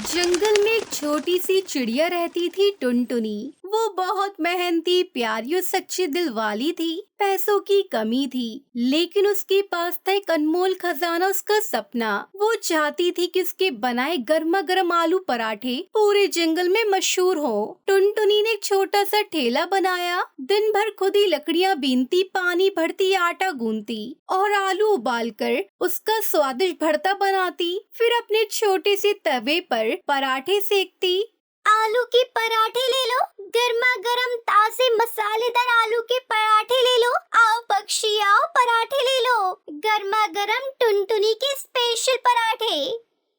जंगल में एक छोटी सी चिड़िया रहती थी, टुनटुनी। वो बहुत मेहनती, प्यारी और सच्चे दिल वाली थी। पैसों की कमी थी, लेकिन उसके पास था एक अनमोल खजाना, उसका सपना। वो चाहती थी कि उसके बनाए गर्मा गर्म आलू पराठे पूरे जंगल में मशहूर हो। टुनटुनी ने एक छोटा सा ठेला बनाया। दिन भर खुद ही लकड़ियां बीनती, पानी भरती, आटा गूंथती और आलू उबालकर उसका स्वादिष्ट भरता बनाती। फिर अपने छोटे से तवे पर पराठे सेकती। आलू के पराठे ले लो, गर्मा गर्म ताजे मसालेदार आलू के पराठे ले लो। आओ पक्षी आओ, पराठे ले लो, गर्मा गर्म टुनटुनी के स्पेशल पराठे।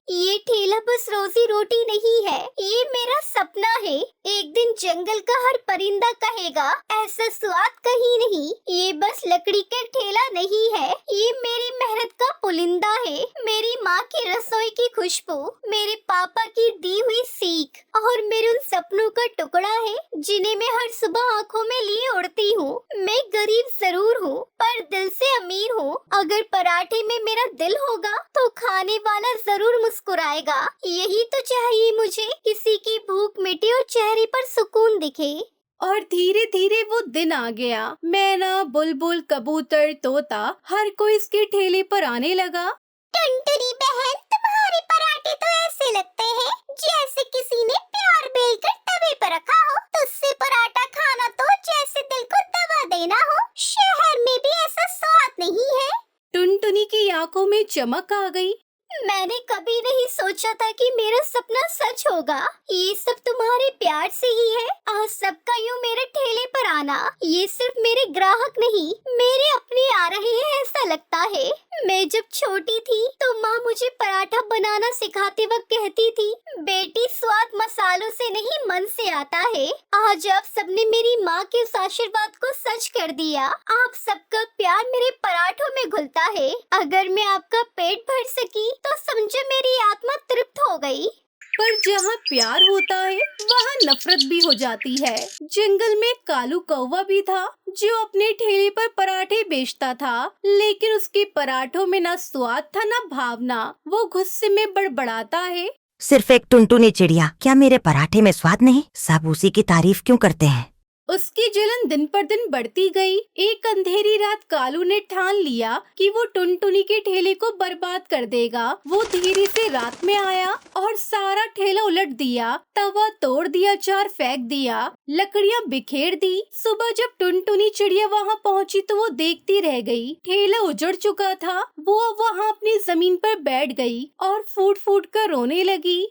ये ठेला बस रोजी रोटी नहीं है, ये मेरा सपना है। एक दिन जंगल का हर परिंदा कहेगा, ऐसा स्वाद कहीं नहीं। ये बस लकड़ी का ठेला नहीं है, ये मेरी मेहनत का पुलिंदा है। मेरी माँ की रसोई की खुशबू, मेरे पापा की दी हुई सीख और मेरे उन सपनों का टुकड़ा है जिन्हें मैं हर सुबह आँखों में लिए उड़ती हूँ। मैं गरीब जरूर हूँ, पर दिल से अमीर हूँ। अगर पराठे में मेरा दिल होगा तो खाने वाला जरूर मुस्कुराएगा। यही तो चाहिए मुझे, किसी की भूख मिटे और चेहरे पर सुकून दिखे। और धीरे धीरे वो दिन आ गया। मैना, बुलबुल, कबूतर, तोता, हर कोई इसके ठेले पर आने लगा। टुनटुनी बहन, तुम्हारे पराठे तो ऐसे लगते हैं जैसे किसी ने प्यार बेलकर तवे पर रखा हो। तुझसे पराठा खाना तो जैसे दिल को दवा देना हो। शहर में भी ऐसा स्वाद नहीं है। टुनटुनी की आंखों में चमक आ गई। मैंने कभी नहीं सोचा था कि मेरा सपना सच होगा। ये सब तुम्हारे प्यार से ही है। आज सबका यूं मेरे ठेले पर आना, ये सिर्फ मेरे ग्राहक नहीं, मेरे अपने आ रहे हैं ऐसा लगता है। मैं जब छोटी थी तो माँ मुझे पराठा बनाना सिखाते वक्त कहती थी, बेटी स्वाद मसालों से नहीं मन से आता है। आज आप सबने मेरी माँ के उस आशीर्वाद को सच कर दिया। आप सबका प्यार मेरे पराठों में घुलता है। अगर मैं आपका पेट भर सकी तो समझो मेरी आत्मा तृप्त हो गई। पर जहाँ प्यार होता है वहाँ नफरत भी हो जाती है। जंगल में कालू कौवा भी था जो अपने ठेले पर पराठे बेचता था, लेकिन उसके पराठों में न स्वाद था न भावना। वो गुस्से में बड़बड़ाता है, सिर्फ एक टुनटुनी चिड़िया, क्या मेरे पराठे में स्वाद नहीं? सब उसी की तारीफ क्यों करते हैं? उसकी जलन दिन पर दिन बढ़ती गई। एक अंधेरी रात कालू ने ठान लिया कि वो टुनटुनी के ठेले को बर्बाद कर देगा। वो धीरे से रात में आया और सारा ठेला उलट दिया, तवा तोड़ दिया, अचार फेंक दिया, लकड़ियां बिखेर दी। सुबह जब टुनटुनी चिड़िया वहाँ पहुँची तो वो देखती रह गई। ठेला उजड़ चुका था। वो वहाँ अपनी जमीन पर बैठ गई और फूट फूट कर रोने लगी।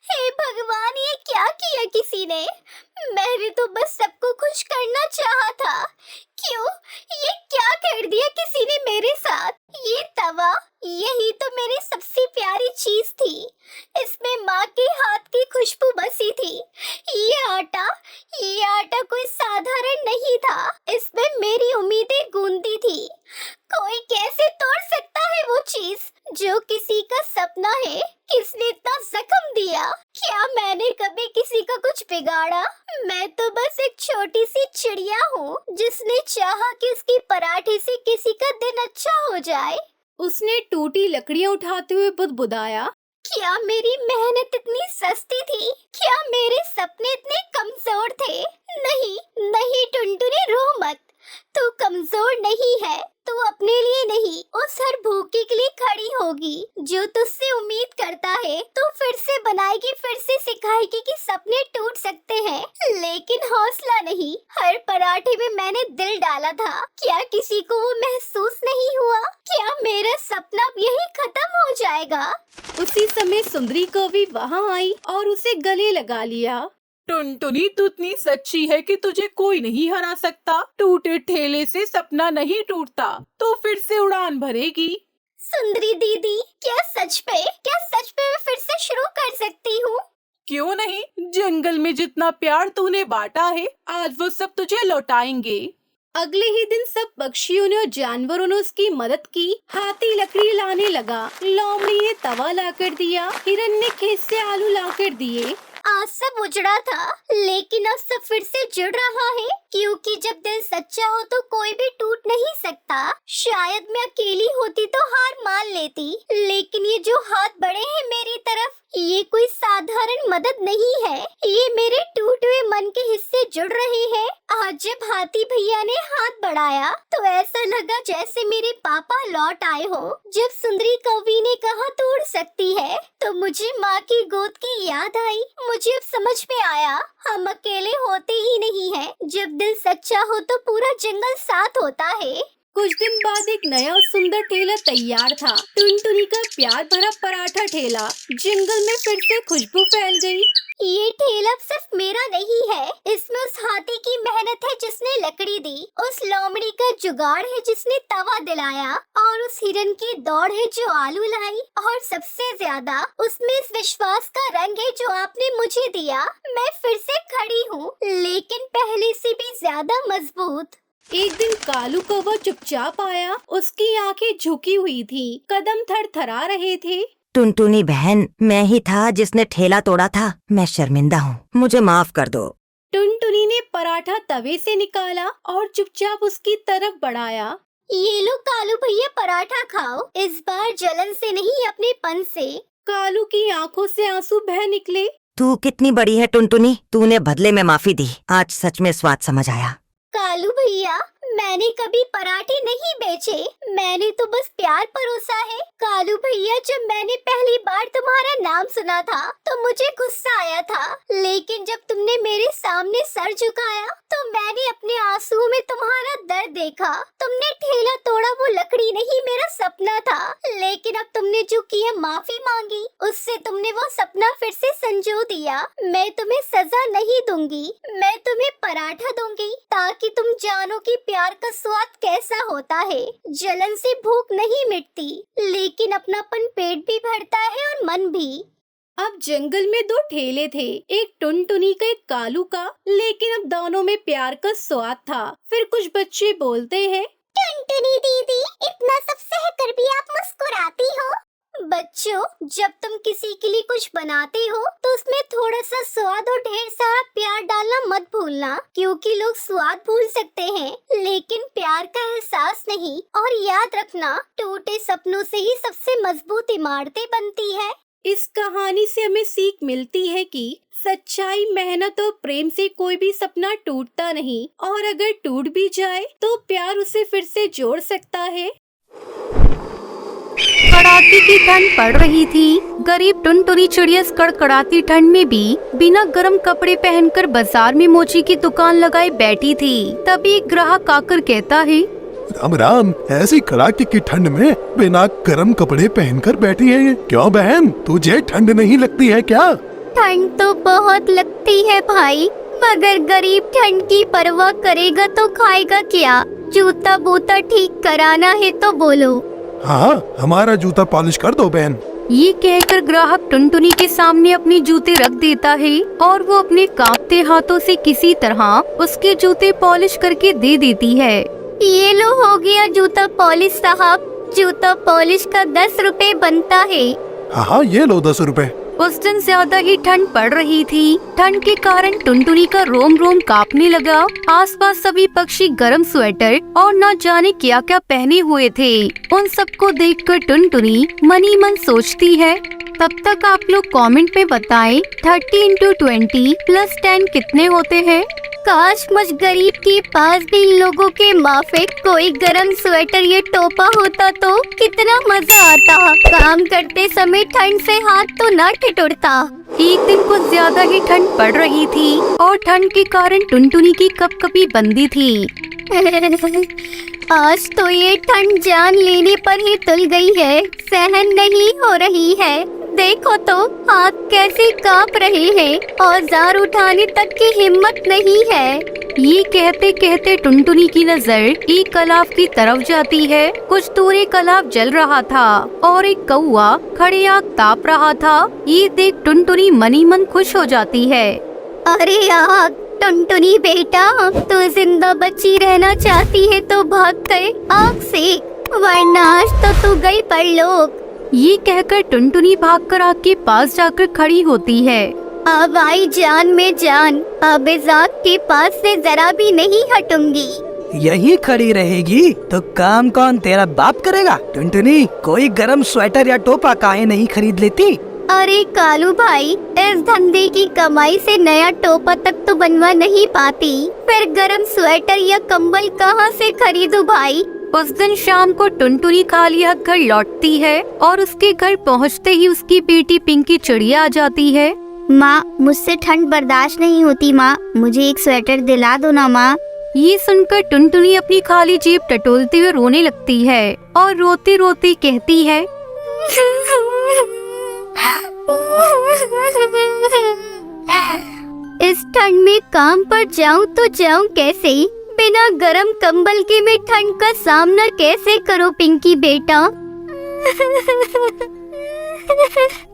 हे भगवान, ये क्या किया किसी ने? मैंने तो बस सबको खुश करना चाहा था। क्यों? ये क्या कर दिया किसी ने मेरे साथ? ये तवा, यही तो मेरी सबसे प्यारी चीज थी। इसमें माँ के हाथ की खुशबू बसी थी। ये आटा कोई साधारण नहीं था। इसमें मेरी उम्मीदें गूंथी थी। कोई कैसे तोड़ सकता है वो चीज जो किसी का सपना है? किसने इतना जख्म दिया? क्या मैंने कभी किसी का कुछ बिगाड़ा? मैं तो बस एक छोटी सी चिड़िया हूँ जिसने चाहा कि उसकी पराठे से किसी का दिन अच्छा हो जाए। उसने टूटी लकड़ियां उठाते हुए बुदबुदाया, क्या मेरी मेहनत इतनी सस्ती थी? क्या मेरे सपने इतने कमजोर थे? नहीं नहीं टुनटुनी, रो मत। तू कमजोर नहीं है। तू अपने लिए नहीं, उस हर भूखे के लिए खड़ी होगी जो तुझसे उम्मीद करता है। तू फिर से बनाएगी, फिर से सिखाएगी कि सपने टूट सकते हैं, लेकिन हौसला नहीं। हर पराठे में मैंने दिल डाला था। क्या किसी को वो महसूस नहीं हुआ? क्या मेरा सपना अब यही खत्म हो जाएगा? उसी समय सुंदरी कौवी वहाँ आई और उसे गले लगा लिया। टुनटुनी, तू इतनी सच्ची है कि तुझे कोई नहीं हरा सकता। टूटे ठेले से सपना नहीं टूटता, तो फिर से उड़ान भरेगी। सुंदरी दीदी, क्या सच में मैं फिर से शुरू कर सकती हूँ? क्यों नहीं? जंगल में जितना प्यार तूने बांटा है, आज वो सब तुझे लौटाएंगे। अगले ही दिन सब पक्षियों ने और जानवरों ने उसकी मदद की। हाथी लकड़ी लाने लगा, लोमड़ी ने तवा लाकर दिया, हिरन ने खेत से आलू लाकर दिए। आज सब उजड़ा था, लेकिन अब सब फिर से जुड़ रहा है, क्योंकि जब दिल सच्चा हो तो कोई भी टूट नहीं सकता। शायद मैं अकेली होती तो हार मान लेती, लेकिन ये जो हाथ बढ़े हैं मेरी तरफ, ये कोई साधारण मदद नहीं है, ये मेरे टूटे हुए मन के हिस्से जुड़ रहे हैं। आज जब हाथी भैया ने हाथ बढ़ाया तो ऐसा लगा जैसे मेरे पापा लौट आए हो। जब सुंदरी कवि ने कहा तू उड़ सकती है तो मुझे माँ की गोद की याद आई। मुझे अब समझ में आया हम अकेले होते ही नहीं हैं। जब दिल सच्चा हो तो पूरा जंगल साथ होता है। कुछ दिन बाद एक नया और सुंदर ठेला तैयार था। टुनटुनी का प्यार भरा पराठा ठेला। जंगल में फिर से खुशबू फैल गई। ये ठेला सिर्फ मेरा नहीं है, इसमें उस हाथी की मेहनत है जिसने लकड़ी दी, उस लोमड़ी का जुगाड़ है जिसने तवा दिलाया, और उस हिरन की दौड़ है जो आलू लाई, और सबसे ज्यादा उसमें इस विश्वास का रंग है जो आपने मुझे दिया। मैं फिर से खड़ी हूँ, लेकिन पहले से भी ज्यादा मजबूत। एक दिन कालू कौवा चुपचाप आया। उसकी आंखें झुकी हुई थी, कदम थरथरा रहे थे। टुनटुनी बहन, मैं ही था जिसने ठेला तोड़ा था। मैं शर्मिंदा हूँ, मुझे माफ कर दो। टुनटुनी ने पराठा तवे से निकाला और चुपचाप उसकी तरफ बढ़ाया। ये लो कालू भैया, पराठा खाओ, इस बार जलन से नहीं अपने पन से। कालू की आंखों से आंसू बह निकले। तू कितनी बड़ी है टुनटुनी, तूने बदले में माफी दी। आज सच में स्वाद समझ आया। कालू भैया, मैंने कभी पराठे नहीं बेचे, मैंने तो बस प्यार परोसा है। कालू भैया, जब मैंने पहली बार तुम्हारा नाम सुना था तो मुझे गुस्सा आया था, लेकिन जब तुमने मेरे सामने सर झुकाया तो मैंने अपने आंसुओं में तुम्हारा दर्द देखा। तुमने ठेला तोड़ा वो लकड़ी नहीं, मेरा सपना था, लेकिन अब तुमने जो किया, माफी मांगी, उससे तुमने वो सपना फिर से संजो दिया। मैं तुम्हें सजा नहीं दूंगी, मैं तुम्हें पराठा दूंगी ताकि तुम जानो कि प्यार का स्वाद कैसा होता है। जलन से भूख नहीं मिटती, लेकिन अपनापन पेट भी भरता है और मन भी। अब जंगल में दो ठेले थे, एक टुनटुनी का, एक कालू का, लेकिन अब दोनों में प्यार का स्वाद था। फिर कुछ बच्चे बोलते हैं, टुनटुनी दीदी, इतना सब सहकर भी आप मुस्कुराती हो। बच्चों, जब तुम किसी के लिए कुछ बनाते हो तो उसमें थोड़ा सा स्वाद और ढेर सारा प्यार डालना मत भूलना, क्योंकि लोग स्वाद भूल सकते हैं लेकिन प्यार का एहसास नहीं। और याद रखना, टूटे सपनों से ही सबसे मजबूत इमारतें बनती है। इस कहानी से हमें सीख मिलती है कि सच्चाई, मेहनत और प्रेम से कोई भी सपना टूटता नहीं, और अगर टूट भी जाए तो प्यार उसे फिर से जोड़ सकता है। कड़ाके की ठंड पड़ रही थी। गरीब टुनटुनी चिड़िया कड़कड़ाती ठंड में भी बिना गर्म कपड़े पहनकर बाजार में मोची की दुकान लगाए बैठी थी। तभी एक ग्राहक आकर कहता है, राम राम, ऐसी कड़ाके की ठंड में बिना गर्म कपड़े पहनकर बैठी है। क्यों बहन, तुझे ठंड नहीं लगती है क्या? ठंड तो बहुत लगती है भाई, मगर गरीब ठंड की परवाह करेगा तो खाएगा क्या? जूता बूता ठीक कराना है तो बोलो। हाँ, हमारा जूता पॉलिश कर दो बहन। ये कहकर ग्राहक टुनटुनी के सामने अपने जूते रख देता है और वो अपने कांपते हाथों से किसी तरह उसके जूते पॉलिश करके दे देती है। ये लो, हो गया जूता पॉलिश साहब। जूता पॉलिश का 10 रुपए बनता है। हाँ, ये लो 10 रुपए। उस दिन ज्यादा ही ठंड पड़ रही थी। ठंड के कारण टुनटुनी का रोम रोम कांपने लगा। आसपास सभी पक्षी गर्म स्वेटर और न जाने क्या क्या पहने हुए थे। उन सबको देखकर टुनटुनी मनी मन सोचती है। तब तक आप लोग कमेंट में बताएं 30 × 20 + 10 कितने होते हैं? काश मुझ गरीब के पास भी लोगों के माफिक कोई गरम स्वेटर या टोपा होता तो कितना मजा आता। काम करते समय ठंड से हाथ तो न ठिठुरता। एक दिन कुछ ज्यादा ही ठंड पड़ रही थी और ठंड के कारण टुनटुनी की कपकपी बंदी थी। आज तो ये ठंड जान लेने पर ही तुल गई है, सहन नहीं हो रही है। देखो तो हाथ कैसे कांप रहे हैं, औजार उठाने तक की हिम्मत नहीं है। ये कहते कहते टुनटुनी की नजर एक तालाब की तरफ जाती है। कुछ दूर एक तालाब जल रहा था और एक कौआ खड़े आग ताप रहा था। ये देख टुनटुनी मनी मन खुश हो जाती है। अरे आग, टुनटुनी बेटा, तू जिंदा बची रहना चाहती है तो भाग गए आग से, वरना आज तो तू गई परलोक। ये कहकर टुनटुनी भागकर आग के पास जाकर खड़ी होती है। अब आई जान में जान, अब इस आग के पास से जरा भी नहीं हटूंगी। यही खड़ी रहेगी तो काम कौन तेरा बाप करेगा? टुनटुनी, कोई गरम स्वेटर या टोपा काहे नहीं खरीद लेती? अरे कालू भाई, इस धंधे की कमाई से नया टोपा तक तो बनवा नहीं पाती, फिर गरम स्वेटर या कंबल कहाँ से खरीदूं भाई? उस दिन शाम को टुनटुनी खाली हाथ घर लौटती है और उसके घर पहुंचते ही उसकी बेटी पिंकी चिड़िया आ जाती है। माँ, मुझसे ठंड बर्दाश्त नहीं होती माँ, मुझे एक स्वेटर दिला दो ना माँ। ये सुनकर टुनटुनी अपनी खाली जेब टटोलते हुए रोने लगती है और रोती रोती कहती है, इस ठंड में काम पर जाऊं तो जाऊं कैसे? बिना गरम कंबल के मैं ठंड का सामना कैसे करूं पिंकी बेटा?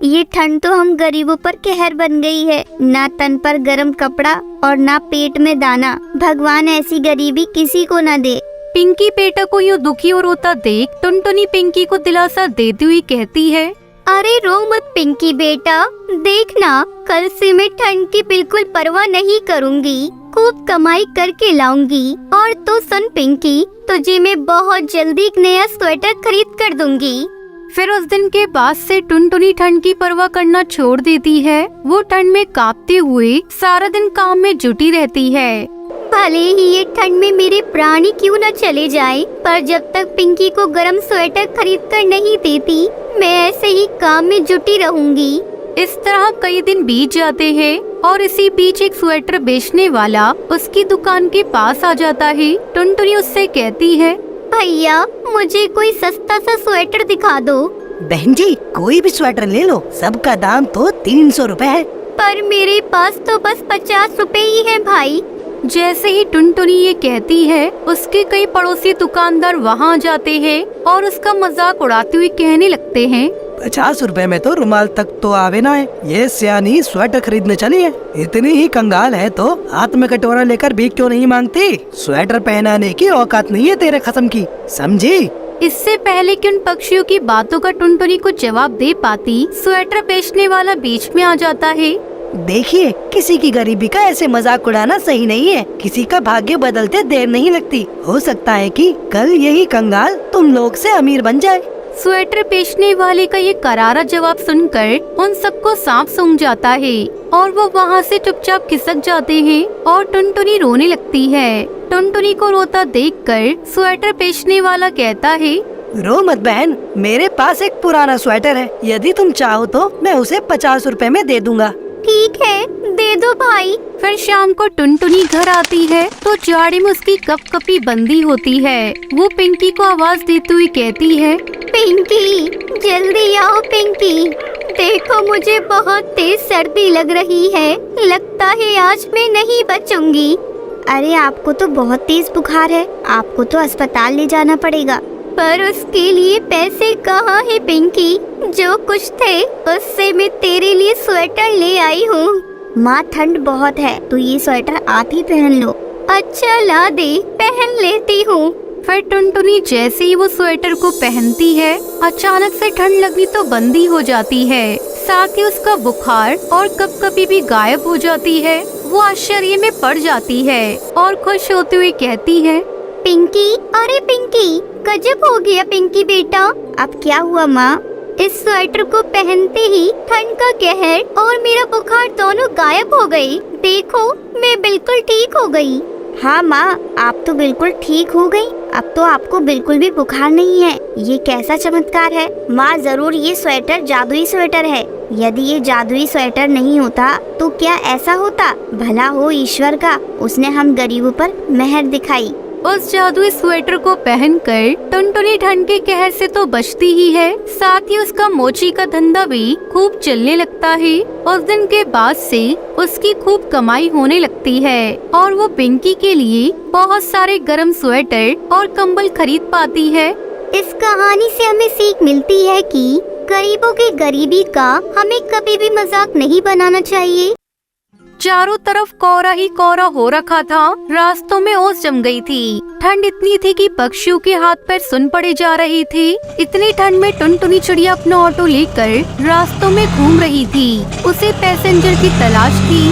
ये ठंड तो हम गरीबों पर कहर बन गई है, ना तन पर गरम कपड़ा और ना पेट में दाना। भगवान ऐसी गरीबी किसी को न दे। पिंकी बेटा को यूँ दुखी और रोता देख टुनटुनी पिंकी को दिलासा देती हुई कहती है, अरे रो मत पिंकी बेटा, देखना कल से मैं ठंड की बिल्कुल परवाह नहीं करूंगी, खूब कमाई करके लाऊंगी। और तो सुन पिंकी, तुझे मैं बहुत जल्दी एक नया स्वेटर खरीद कर दूंगी। फिर उस दिन के बाद से टुनटुनी ठंड की परवाह करना छोड़ देती है। वो ठंड में कांपते हुए सारा दिन काम में जुटी रहती है। भले ही ये ठंड में मेरे प्राण ही क्यों न चले जाए, पर जब तक पिंकी को गरम स्वेटर खरीद कर नहीं देती, मैं ऐसे ही काम में जुटी रहूंगी। इस तरह कई दिन बीत जाते हैं और इसी बीच एक स्वेटर बेचने वाला उसकी दुकान के पास आ जाता है। टुनटुनी उससे कहती है, भैया मुझे कोई सस्ता सा स्वेटर दिखा दो। बहन जी, कोई भी स्वेटर ले लो, सबका दाम तो 300 रुपए है। पर मेरे पास तो बस 50 रुपए ही है भाई। जैसे ही टुनटुनी ये कहती है, उसके कई पड़ोसी दुकानदार वहाँ आ जाते हैं और उसका मजाक उड़ाते हुए कहने लगते हैं, 50 रुपए में तो रुमाल तक तो आवे ना है, ये सियानी स्वेटर खरीदने चली है। इतनी ही कंगाल है तो हाथ में कटोरा लेकर भीख क्यों नहीं मांगती? स्वेटर पहनाने की औकात नहीं है तेरे खत्म की, समझी? इससे पहले कि उन पक्षियों की बातों का टुनटुनी को जवाब दे पाती, स्वेटर बेचने वाला बीच में आ जाता है। देखिए, किसी की गरीबी का ऐसे मजाक उड़ाना सही नहीं है। किसी का भाग्य बदलते देर नहीं लगती। हो सकता है कि कल यही कंगाल तुम लोग से अमीर बन जाए। स्वेटर बेचने वाले का ये करारा जवाब सुनकर उन सबको सांप सूंघ जाता है और वो वहाँ से चुपचाप खिसक जाते हैं और टुनटुनी रोने लगती है। टुनटुनी को रोता देखकर स्वेटर बेचने वाला कहता है, रो मत बहन, मेरे पास एक पुराना स्वेटर है, यदि तुम चाहो तो मैं उसे 50 रुपए में दे दूंगा। ठीक है, दे दो भाई। फिर शाम को टुनटुनी घर आती है तो जाड़े में उसकी कपकपी बंदी होती है। वो पिंकी को आवाज देते हुए कहती है, पिंकी जल्दी आओ पिंकी, देखो मुझे बहुत तेज सर्दी लग रही है, लगता है आज मैं नहीं बचूंगी। अरे आपको तो बहुत तेज बुखार है, आपको तो अस्पताल ले जाना पड़ेगा। पर उसके लिए पैसे कहाँ है पिंकी? जो कुछ थे उससे मैं तेरे लिए स्वेटर ले आई हूँ। माँ ठंड बहुत है, तो ये स्वेटर आप ही पहन लो। अच्छा ला दे, पहन लेती हूँ। फिर टुनटुनी जैसे ही वो स्वेटर को पहनती है, अचानक से ठंड लगनी तो बंदी हो जाती है। साथ ही उसका बुखार और कपकपी भी गायब हो जाती है। वो आश्चर्य में पड़ जाती है और खुश होते हुए कहती है, पिंकी, अरे पिंकी, गजब हो गया पिंकी बेटा। अब क्या हुआ माँ? इस स्वेटर को पहनते ही ठंड का कहर और मेरा बुखार दोनों गायब हो गए। देखो मैं बिल्कुल ठीक हो गई। हाँ माँ, आप तो बिल्कुल ठीक हो गई। अब तो आपको बिल्कुल भी बुखार नहीं है। ये कैसा चमत्कार है माँ? जरूर ये स्वेटर जादुई स्वेटर है। यदि ये जादुई स्वेटर नहीं होता तो क्या ऐसा होता? भला हो ईश्वर का, उसने हम गरीबों पर मेहर दिखाई। उस जादुई स्वेटर को पहनकर टुनटुनी ठंड के कहर से तो बचती ही है, साथ ही उसका मोची का धंधा भी खूब चलने लगता है। उस दिन के बाद से उसकी खूब कमाई होने लगती है और वो पिंकी के लिए बहुत सारे गरम स्वेटर और कंबल खरीद पाती है। इस कहानी से हमें सीख मिलती है कि गरीबों की गरीबी का हमें कभी भी मजाक नहीं बनाना चाहिए। चारों तरफ कोहरा ही कोहरा हो रखा था। रास्तों में ओस जम गई थी। ठंड इतनी थी कि पक्षियों के हाथ पैर सुन पड़े जा रहे थे। इतनी ठंड में टुनटुनी चिड़िया अपना ऑटो लेकर रास्तों में घूम रही थी। उसे पैसेंजर की तलाश थी।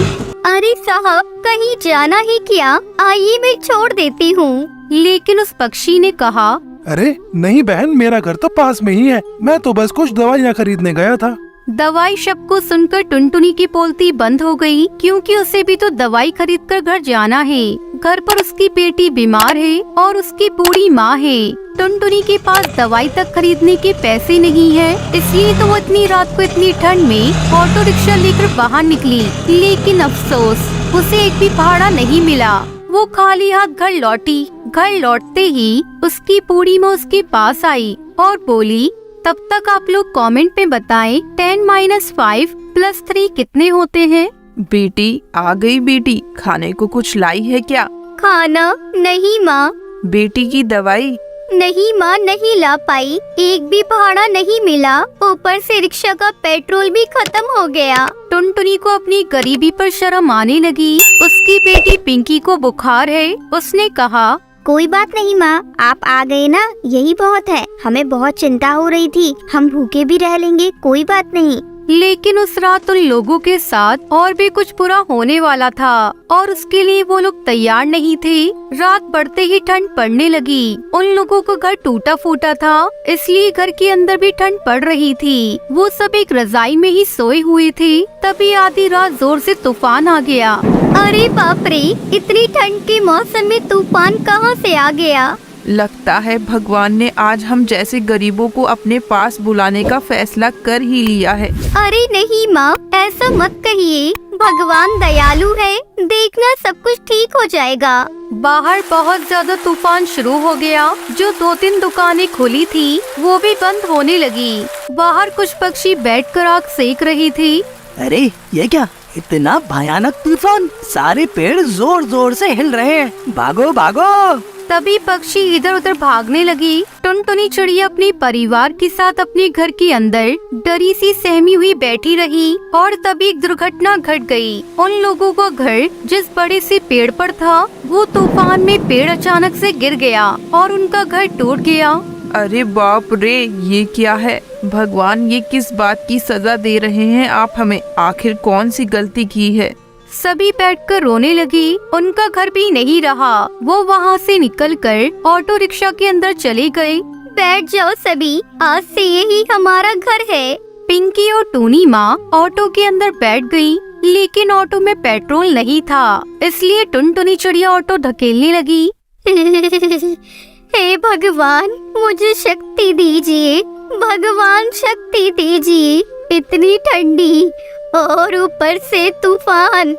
अरे साहब, कहीं जाना है क्या? आइए मैं छोड़ देती हूँ। लेकिन उस पक्षी ने कहा, अरे नहीं बहन, मेरा घर तो पास में ही है, मैं तो बस कुछ दवाइयाँ खरीदने गया था। दवाई शब्द को सुनकर टुनटुनी की बोलती बंद हो गई, क्योंकि उसे भी तो दवाई खरीदकर घर जाना है। घर पर उसकी बेटी बीमार है और उसकी बूढ़ी माँ है। टुनटुनी के पास दवाई तक खरीदने के पैसे नहीं है, इसलिए तो वो इतनी रात को इतनी ठंड में ऑटो रिक्शा लेकर बाहर निकली। लेकिन अफसोस, उसे एक भी भाड़ा नहीं मिला। वो खाली हाथ घर लौटी। घर लौटते ही उसकी बूढ़ी माँ उसके पास आई और बोली, तब तक आप लोग कमेंट में बताएं 10 - 5 + 3 कितने होते हैं। बेटी आ गई बेटी, खाने को कुछ लाई है क्या? खाना? नहीं माँ। बेटी की दवाई? नहीं माँ, नहीं ला पाई। एक भी भाड़ा नहीं मिला, ऊपर से रिक्शा का पेट्रोल भी खत्म हो गया। टुनटुनी को अपनी गरीबी पर शर्म आने लगी। उसकी बेटी पिंकी को बुखार है। उसने कहा, कोई बात नहीं माँ, आप आ गए ना, यही बहुत है। हमें बहुत चिंता हो रही थी, हम भूखे भी रह लेंगे, कोई बात नहीं। लेकिन उस रात उन लोगों के साथ और भी कुछ बुरा होने वाला था और उसके लिए वो लोग तैयार नहीं थे। रात बढ़ते ही ठंड पड़ने लगी। उन लोगों का घर टूटा फूटा था, इसलिए घर के अंदर भी ठंड पड़ रही थी। वो सब एक रजाई में ही सोए हुए थे। तभी आधी रात जोर से तूफान आ गया। अरे बाप रे, इतनी ठंड के मौसम में तूफान कहाँ से आ गया? लगता है भगवान ने आज हम जैसे गरीबों को अपने पास बुलाने का फैसला कर ही लिया है। अरे नहीं माँ, ऐसा मत कहिए। भगवान दयालु है, देखना सब कुछ ठीक हो जाएगा। बाहर बहुत ज्यादा तूफान शुरू हो गया। जो 2-3 दुकानें खुली थी वो भी बंद होने लगी। बाहर कुछ पक्षी बैठकर आग सेक रही थी। अरे ये क्या, इतना भयानक तूफान! सारे पेड़ जोर जोर से हिल रहे हैं। भागो भागो! तभी पक्षी इधर उधर भागने लगी। टुनटुनी चिड़िया अपने परिवार के साथ अपने घर के अंदर डरी सी सहमी हुई बैठी रही और तभी एक दुर्घटना घट गई। उन लोगों का घर जिस बड़े से पेड़ पर था, वो तूफान में पेड़ अचानक से गिर गया और उनका घर टूट गया। अरे बाप रे, ये क्या है? भगवान, ये किस बात की सजा दे रहे हैं आप हमें? आखिर कौन सी गलती की है? सभी बैठकर रोने लगी। उनका घर भी नहीं रहा। वो वहाँ से निकलकर ऑटो रिक्शा के अंदर चले गए। बैठ जाओ सभी, आज से यही हमारा घर है। पिंकी और टूनी माँ ऑटो के अंदर बैठ गई, लेकिन ऑटो में पेट्रोल नहीं था, इसलिए टुनटुनी चिड़िया ऑटो धकेलने लगी। हे भगवान, मुझे शक्ति दीजिए, भगवान शक्ति दीजिए। इतनी ठंडी और ऊपर से तूफान।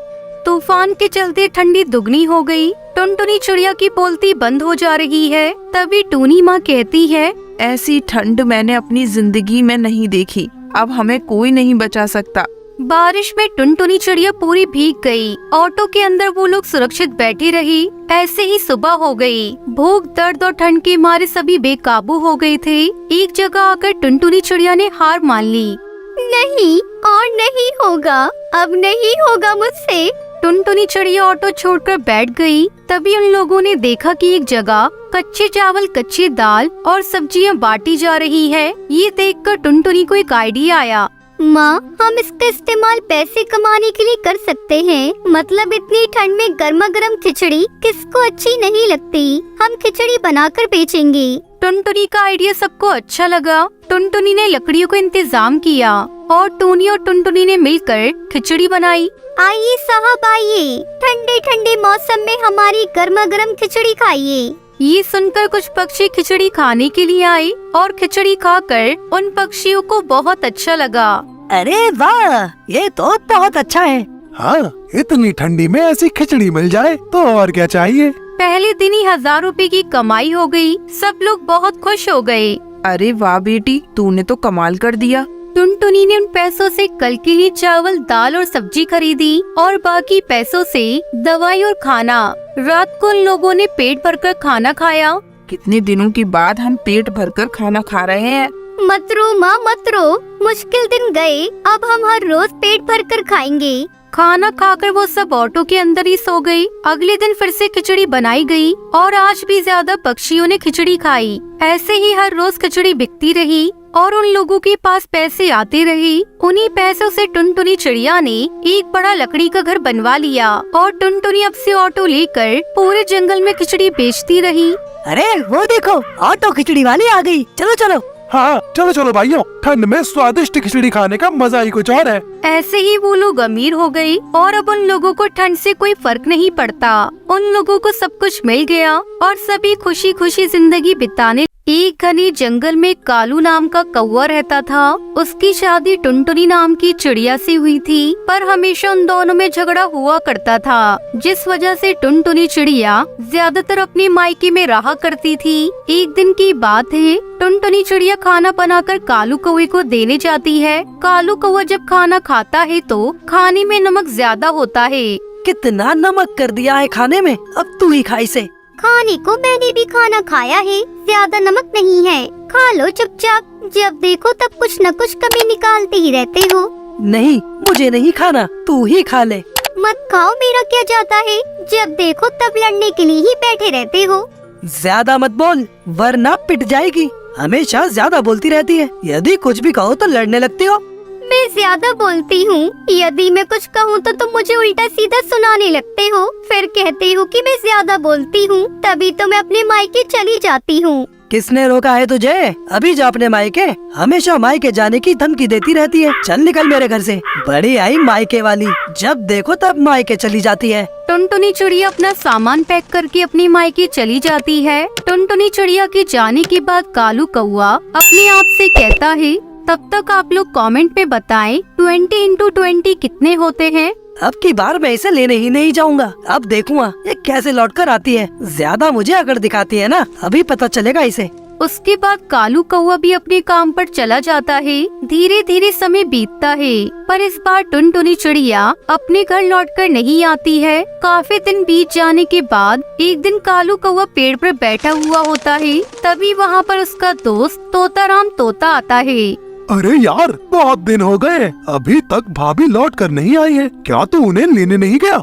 तूफान के चलते ठंडी दुगनी हो गई। टुनटुनी चिड़िया की बोलती बंद हो जा रही है। तभी टूनी माँ कहती है, ऐसी ठंड मैंने अपनी जिंदगी में नहीं देखी। अब हमें कोई नहीं बचा सकता। बारिश में टुनटुनी चिड़िया पूरी भीग गई। ऑटो के अंदर वो लोग सुरक्षित बैठी रही। ऐसे ही सुबह हो गई। भूख, दर्द और ठंड के मारे सभी बेकाबू हो गए थे। एक जगह आकर टुनटुनी चिड़िया ने हार मान ली। नहीं और नहीं होगा, अब नहीं होगा मुझसे। टुनटुनी चिड़िया ऑटो छोड़कर बैठ गई। तभी उन लोगों ने देखा कि एक जगह कच्चे चावल, कच्ची दाल और सब्जियां बांटी जा रही है। ये देखकर टुनटुनी को एक आइडिया आया। माँ, हम इसका इस्तेमाल पैसे कमाने के लिए कर सकते हैं। मतलब इतनी ठंड में गर्मा गर्म खिचड़ी किसको अच्छी नहीं लगती? हम खिचड़ी बनाकर बेचेंगे। टुनटुनी का आइडिया सबको अच्छा लगा। टुनटुनी ने लकड़ियों का इंतजाम किया और टूनी और टुनटुनी ने मिलकर खिचड़ी बनाई। आइए साहब, आइए, ठंडे ठंडे मौसम में हमारी गर्मा गर्म खिचड़ी खाइए। ये सुनकर कुछ पक्षी खिचड़ी खाने के लिए आए और खिचड़ी खाकर उन पक्षियों को बहुत अच्छा लगा। अरे वाह, ये तो बहुत अच्छा है। हाँ, इतनी ठंडी में ऐसी खिचड़ी मिल जाए तो और क्या चाहिए। पहले दिन ही 1000 रुपए की कमाई हो गई। सब लोग बहुत खुश हो गए। अरे वाह बेटी, तूने तो कमाल कर दिया। टुनटुनी ने उन पैसों से कल के लिए चावल, दाल और सब्जी खरीदी और बाकी पैसों से दवाई और खाना। रात को उन लोगों ने पेट भरकर खाना खाया। कितने दिनों के बाद हम पेट भरकर खाना खा रहे हैं। मत रो माँ, मत रो, मुश्किल दिन गए, अब हम हर रोज पेट भरकर खाएंगे। खाना खाकर वो सब ऑटो के अंदर ही सो गई। अगले दिन फिर से खिचड़ी बनाई गई और आज भी ज्यादा पक्षियों ने खिचड़ी खाई। ऐसे ही हर रोज खिचड़ी बिकती रही और उन लोगों के पास पैसे आते रहे। उन्हीं पैसों से टुनटुनी चिड़िया ने एक बड़ा लकड़ी का घर बनवा लिया और टुनटुनी अब से ऑटो लेकर पूरे जंगल में खिचड़ी बेचती रही। अरे वो देखो, ऑटो खिचड़ी वाली आ गई, चलो चलो। हाँ चलो चलो भाइयों, ठंड में स्वादिष्ट खिचड़ी खाने का मजा ही कुछ और है। ऐसे ही वो लोग अमीर हो गए और अब उन लोगों को ठंड से कोई फर्क नहीं पड़ता। उन लोगों को सब कुछ मिल गया और सभी खुशी खुशी जिंदगी बिताने। एक घने जंगल में कालू नाम का कौवा रहता था। उसकी शादी टुनटुनी नाम की चिड़िया से हुई थी, पर हमेशा उन दोनों में झगड़ा हुआ करता था, जिस वजह से टुनटुनी चिड़िया ज्यादातर अपने मायके में रहा करती थी। एक दिन की बात है, टुनटुनी चिड़िया खाना बनाकर कालू कौवे को देने जाती है। कालू कौवा जब खाना खाता है तो खाने में नमक ज्यादा होता है। कितना नमक कर दिया है खाने में, अब तू ही खा इसे। खाने को मैंने भी खाना खाया है, ज्यादा नमक नहीं है, खा लो चुपचाप। जब देखो तब कुछ न कुछ कमी निकालते ही रहते हो। नहीं, मुझे नहीं खाना, तू ही खा ले। मत खाओ, मेरा क्या जाता है, जब देखो तब लड़ने के लिए ही बैठे रहते हो। ज्यादा मत बोल वरना पिट जाएगी। हमेशा ज्यादा बोलती रहती है, यदि कुछ भी कहो तो लड़ने लगती हो। मैं ज्यादा बोलती हूँ, यदि मैं कुछ कहूँ तो तुम मुझे उल्टा सीधा सुनाने लगते हो, फिर कहते हो कि मैं ज्यादा बोलती हूँ, तभी तो मैं अपने मायके चली जाती हूँ। किसने रोका है तुझे? अभी जा अपने मायके। हमेशा मायके जाने की धमकी देती रहती है। चल निकल मेरे घर से। बड़ी आई मायके वाली, जब देखो तब मायके चली जाती है। टुनटुनी चिड़िया अपना सामान पैक करके अपनी मायके चली जाती है। टुनटुनी चिड़िया के जाने के बाद कालू कौवा अपने आप से कहता है, तब तक आप लोग कमेंट में बताएं 20 × 20 कितने होते हैं। अब की बार मैं इसे लेने ही नहीं जाऊंगा। अब देखूंगा ये कैसे लौट कर आती है। ज्यादा मुझे अकड़ दिखाती है ना, अभी पता चलेगा इसे। उसके बाद कालू कौवा भी अपने काम पर चला जाता है। धीरे धीरे समय बीतता है, पर इस बार टुनटुनी चिड़िया अपने घर लौटकर नहीं आती है। काफी दिन बीत जाने के बाद एक दिन कालू कौवा पेड़ पर बैठा हुआ होता है। तभी वहाँ पर उसका दोस्त तोताराम तोता आता है। अरे यार, बहुत दिन हो गए, अभी तक भाभी लौट कर नहीं आई है, क्या तू उन्हें लेने नहीं गया?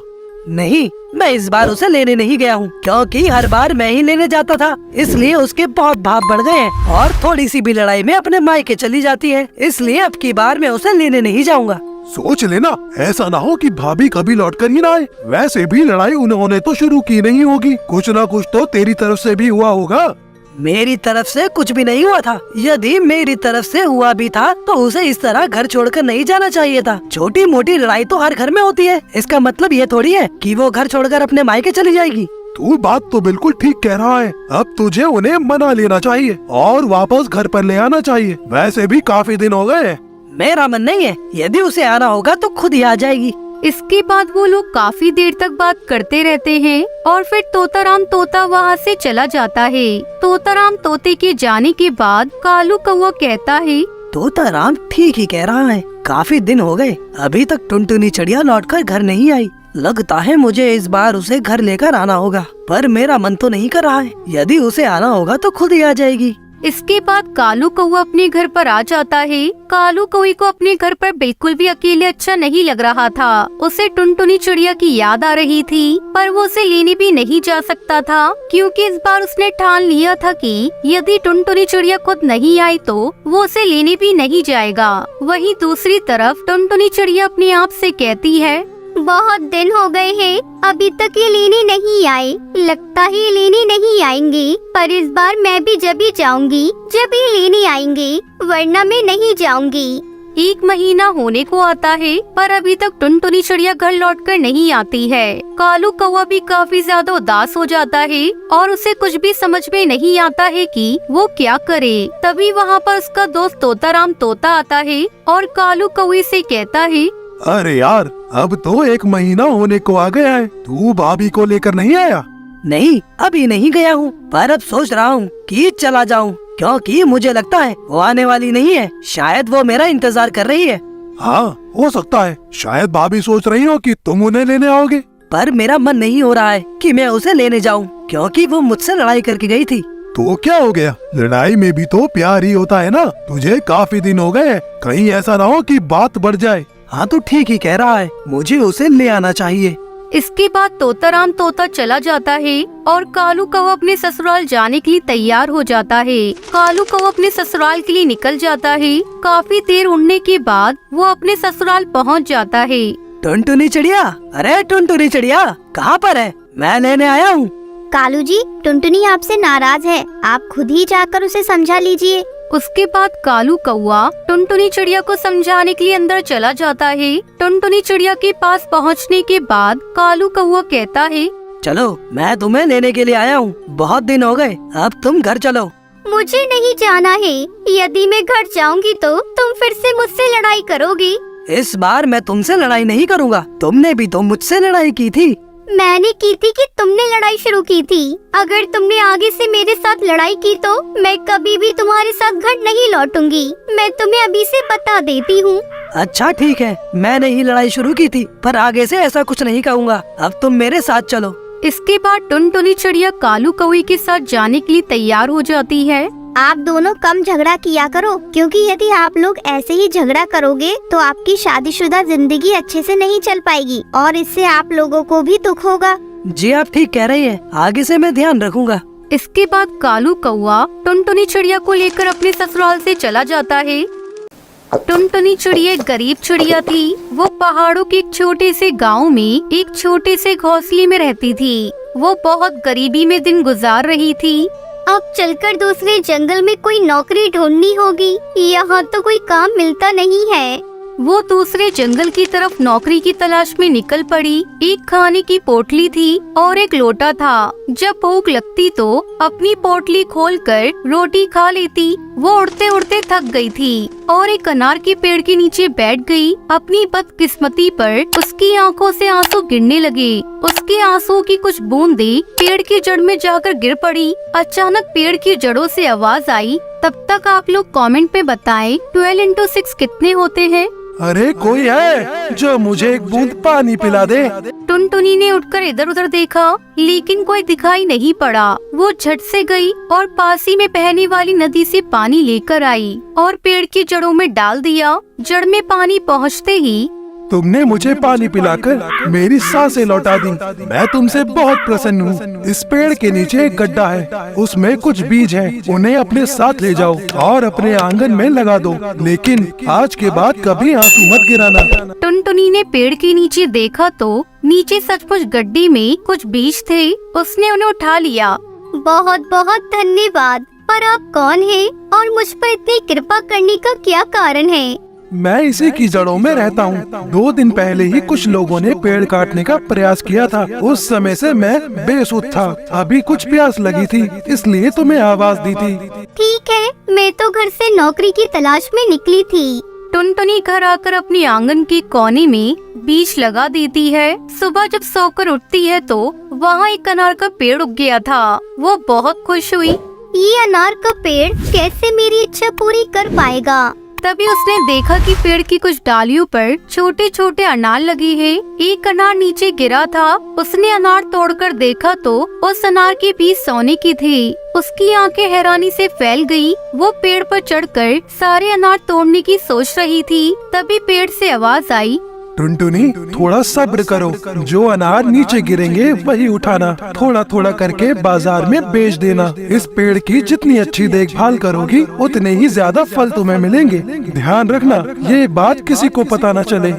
नहीं, मैं इस बार उसे लेने नहीं गया हूँ, क्योंकि हर बार मैं ही लेने जाता था, इसलिए उसके बहुत भाव बढ़ गए हैं और थोड़ी सी भी लड़ाई में अपने मायके चली जाती है, इसलिए अब की बार मैं उसे लेने नहीं जाऊंगा। सोच लेना, ऐसा ना हो कि भाभी कभी लौट कर ही ना आए। वैसे भी लड़ाई उन्होंने तो शुरू की नहीं होगी, कुछ ना कुछ तो तेरी तरफ से भी हुआ होगा। मेरी तरफ से कुछ भी नहीं हुआ था। यदि मेरी तरफ से हुआ भी था तो उसे इस तरह घर छोड़कर नहीं जाना चाहिए था। छोटी मोटी लड़ाई तो हर घर में होती है, इसका मतलब ये थोड़ी है कि वो घर छोड़कर अपने मायके चली जाएगी। तू बात तो बिल्कुल ठीक कह रहा है। अब तुझे उन्हें मना लेना चाहिए और वापस घर पर ले आना चाहिए। वैसे भी काफी दिन हो गए। मेरा मन नहीं है, यदि उसे आना होगा तो खुद ही आ जाएगी। इसके बाद वो लोग काफी देर तक बात करते रहते हैं और फिर तोताराम तोता वहाँ से चला जाता है। तोताराम तोते के जाने के बाद कालू कौवा कहता है, तोताराम ठीक ही कह रहा है, काफी दिन हो गए, अभी तक टुनटुनी चिड़िया लौटकर घर नहीं आई। लगता है मुझे इस बार उसे घर लेकर आना होगा, पर मेरा मन तो नहीं कर रहा है। यदि उसे आना होगा तो खुद ही आ जाएगी। इसके बाद कालू कौवा अपने घर पर आ जाता है। कालू कौवे को अपने घर पर बिल्कुल भी अकेले अच्छा नहीं लग रहा था। उसे टुनटुनी चिड़िया की याद आ रही थी, पर वो उसे लेने भी नहीं जा सकता था, क्योंकि इस बार उसने ठान लिया था कि यदि टुनटुनी चिड़िया खुद नहीं आई तो वो उसे लेने भी नहीं जाएगा। वहीं दूसरी तरफ टुनटुनी चिड़िया अपने आप से कहती है, बहुत दिन हो गए हैं, अभी तक ये लेने नहीं आए, लगता है ये लेने नहीं आएंगे, पर इस बार मैं भी जब ही जाऊंगी जब ये लेने आएंगे, वरना मैं नहीं जाऊंगी। 1 महीना होने को आता है, पर अभी तक टुनटुनी चिड़िया घर लौटकर नहीं आती है। कालू कौवा भी काफी ज्यादा उदास हो जाता है और उसे कुछ भी समझ में नहीं आता है कि वो क्या करे। तभी वहाँ पर उसका दोस्त तोताराम तोता आता है और कालू कौवे से कहता है, अरे यार, अब तो 1 महीना होने को आ गया है, तू भाभी को लेकर नहीं आया? नहीं, अभी नहीं गया हूँ, पर अब सोच रहा हूँ कि चला जाऊँ, क्योंकि मुझे लगता है वो आने वाली नहीं है। शायद वो मेरा इंतजार कर रही है। हाँ, हो सकता है, शायद भाभी सोच रही हो कि तुम उन्हें लेने आओगे। पर मेरा मन नहीं हो रहा है कि मैं उसे लेने जाऊँ, क्योंकि वो मुझसे लड़ाई करके गई थी। तो क्या हो गया, लड़ाई में भी तो प्यार ही होता है ना। तुझे काफी दिन हो गए, कहीं ऐसा ना हो कि बात बढ़ जाए। हाँ तो ठीक ही कह रहा है, मुझे उसे ले आना चाहिए। इसके बाद तोताराम तोता चला जाता है और कालू कौवा अपने ससुराल जाने के लिए तैयार हो जाता है। कालू कौवा अपने ससुराल के लिए निकल जाता है। काफी देर उड़ने के बाद वो अपने ससुराल पहुंच जाता है। टुनटुनी चिड़िया, अरे टुनटुनी चिड़िया कहाँ पर है? मैं लेने आया हूँ। कालू जी, टुनटुनी आपसे नाराज है, आप खुद ही जाकर उसे समझा लीजिए। उसके बाद कालू कौवा टुनटुनी चिड़िया को समझाने के लिए अंदर चला जाता है। टुनटुनी चिड़िया के पास पहुंचने के बाद कालू कौवा कहता है, चलो मैं तुम्हें लेने के लिए आया हूँ, बहुत दिन हो गए, अब तुम घर चलो। मुझे नहीं जाना है, यदि मैं घर जाऊंगी तो तुम फिर से मुझसे लड़ाई करोगी। इस बार मैं तुमसे लड़ाई नहीं करूँगा, तुमने भी तो मुझसे लड़ाई की थी। मैंने की थी कि तुमने लड़ाई शुरू की थी। अगर तुमने आगे से मेरे साथ लड़ाई की तो मैं कभी भी तुम्हारे साथ घर नहीं लौटूंगी। मैं तुम्हें अभी से बता देती हूँ। अच्छा ठीक है, मैंने ही लड़ाई शुरू की थी, पर आगे से ऐसा कुछ नहीं कहूँगा। अब तुम मेरे साथ चलो। इसके बाद टुनटुनी चिड़िया कालू कौवे के साथ जाने के लिए तैयार हो जाती है। आप दोनों कम झगड़ा किया करो, क्योंकि यदि आप लोग ऐसे ही झगड़ा करोगे तो आपकी शादीशुदा जिंदगी अच्छे से नहीं चल पाएगी और इससे आप लोगों को भी दुख होगा। जी आप ठीक कह रही हैं, आगे से मैं ध्यान रखूंगा। इसके बाद कालू कौवा टुनटुनी चिड़िया को लेकर अपने ससुराल से चला जाता है। टुनटुनी चिड़िया एक गरीब चिड़िया थी। वो पहाड़ों के एक छोटे से गांव में एक छोटे से घोंसले में रहती थी। वो बहुत गरीबी में दिन गुजार रही थी। अब चलकर दूसरे जंगल में कोई नौकरी ढूंढनी होगी, यहाँ तो कोई काम मिलता नहीं है। वो दूसरे जंगल की तरफ नौकरी की तलाश में निकल पड़ी। एक खाने की पोटली थी और एक लोटा था। जब भूख लगती तो अपनी पोटली खोलकर रोटी खा लेती। वो उड़ते उड़ते थक गई थी और एक अनार के पेड़ के नीचे बैठ गई। अपनी बदकिस्मती पर उसकी आंखों से आंसू गिरने लगे। उसके आंसुओं की कुछ बूंदें पेड़ की जड़ में जाकर गिर पड़ी। अचानक पेड़ की जड़ों से आवाज आई। तब तक आप लोग कमेंट पे बताएं 12 into 6 कितने होते हैं? अरे कोई है जो मुझे एक बूंद पानी पिला दे। टुनटुनी ने उठकर इधर उधर देखा, लेकिन कोई दिखाई नहीं पड़ा। वो झट से गई और पास ही में बहने वाली नदी से पानी लेकर आई और पेड़ की जड़ों में डाल दिया। जड़ में पानी पहुँचते ही तुमने मुझे पानी पिलाकर मेरी सांसें लौटा दी। मैं तुमसे बहुत प्रसन्न हूँ। इस पेड़ के नीचे एक गड्ढा है, उसमें कुछ बीज है, उन्हें अपने साथ ले जाओ और अपने आंगन में लगा दो, लेकिन आज के बाद कभी आंसू मत गिराना। टुनटुनी ने पेड़ के नीचे देखा तो नीचे सचमुच गड्ढे में कुछ बीज थे। उसने उन्हें उठा लिया। बहुत बहुत धन्यवाद। पर आप कौन हैं और मुझ पर इतनी कृपा करने का क्या कारण है? मैं इसी की जड़ों में रहता हूँ। 2 दिन पहले ही कुछ लोगों ने पेड़ काटने का प्रयास किया था। उस समय से मैं बेसुध था। अभी कुछ प्यास लगी थी, इसलिए तुम्हें आवाज दी थी। ठीक है, मैं तो घर से नौकरी की तलाश में निकली थी। टुनटुनी घर आकर अपने आंगन के कोने में बीज लगा देती है। सुबह जब सोकर उठती है तो वहाँ एक अनार का पेड़ उग गया था। वो बहुत खुश हुई। ये अनार का पेड़ कैसे मेरी इच्छा पूरी कर पाएगा? तभी उसने देखा कि पेड़ की कुछ डालियों पर छोटे छोटे अनार लगे हैं। एक अनार नीचे गिरा था। उसने अनार तोड़कर देखा तो उस अनार के बीज सोने की थी। उसकी आंखें हैरानी से फैल गई। वो पेड़ पर चढ़कर सारे अनार तोड़ने की सोच रही थी। तभी पेड़ से आवाज आई, टुनटुनी थोड़ा सब्र करो, जो अनार नीचे गिरेंगे वही उठाना। थोड़ा थोड़ा करके बाजार में बेच देना। इस पेड़ की जितनी अच्छी देखभाल करोगी उतने ही ज्यादा फल तुम्हें मिलेंगे। ध्यान रखना ये बात किसी को पता न चले।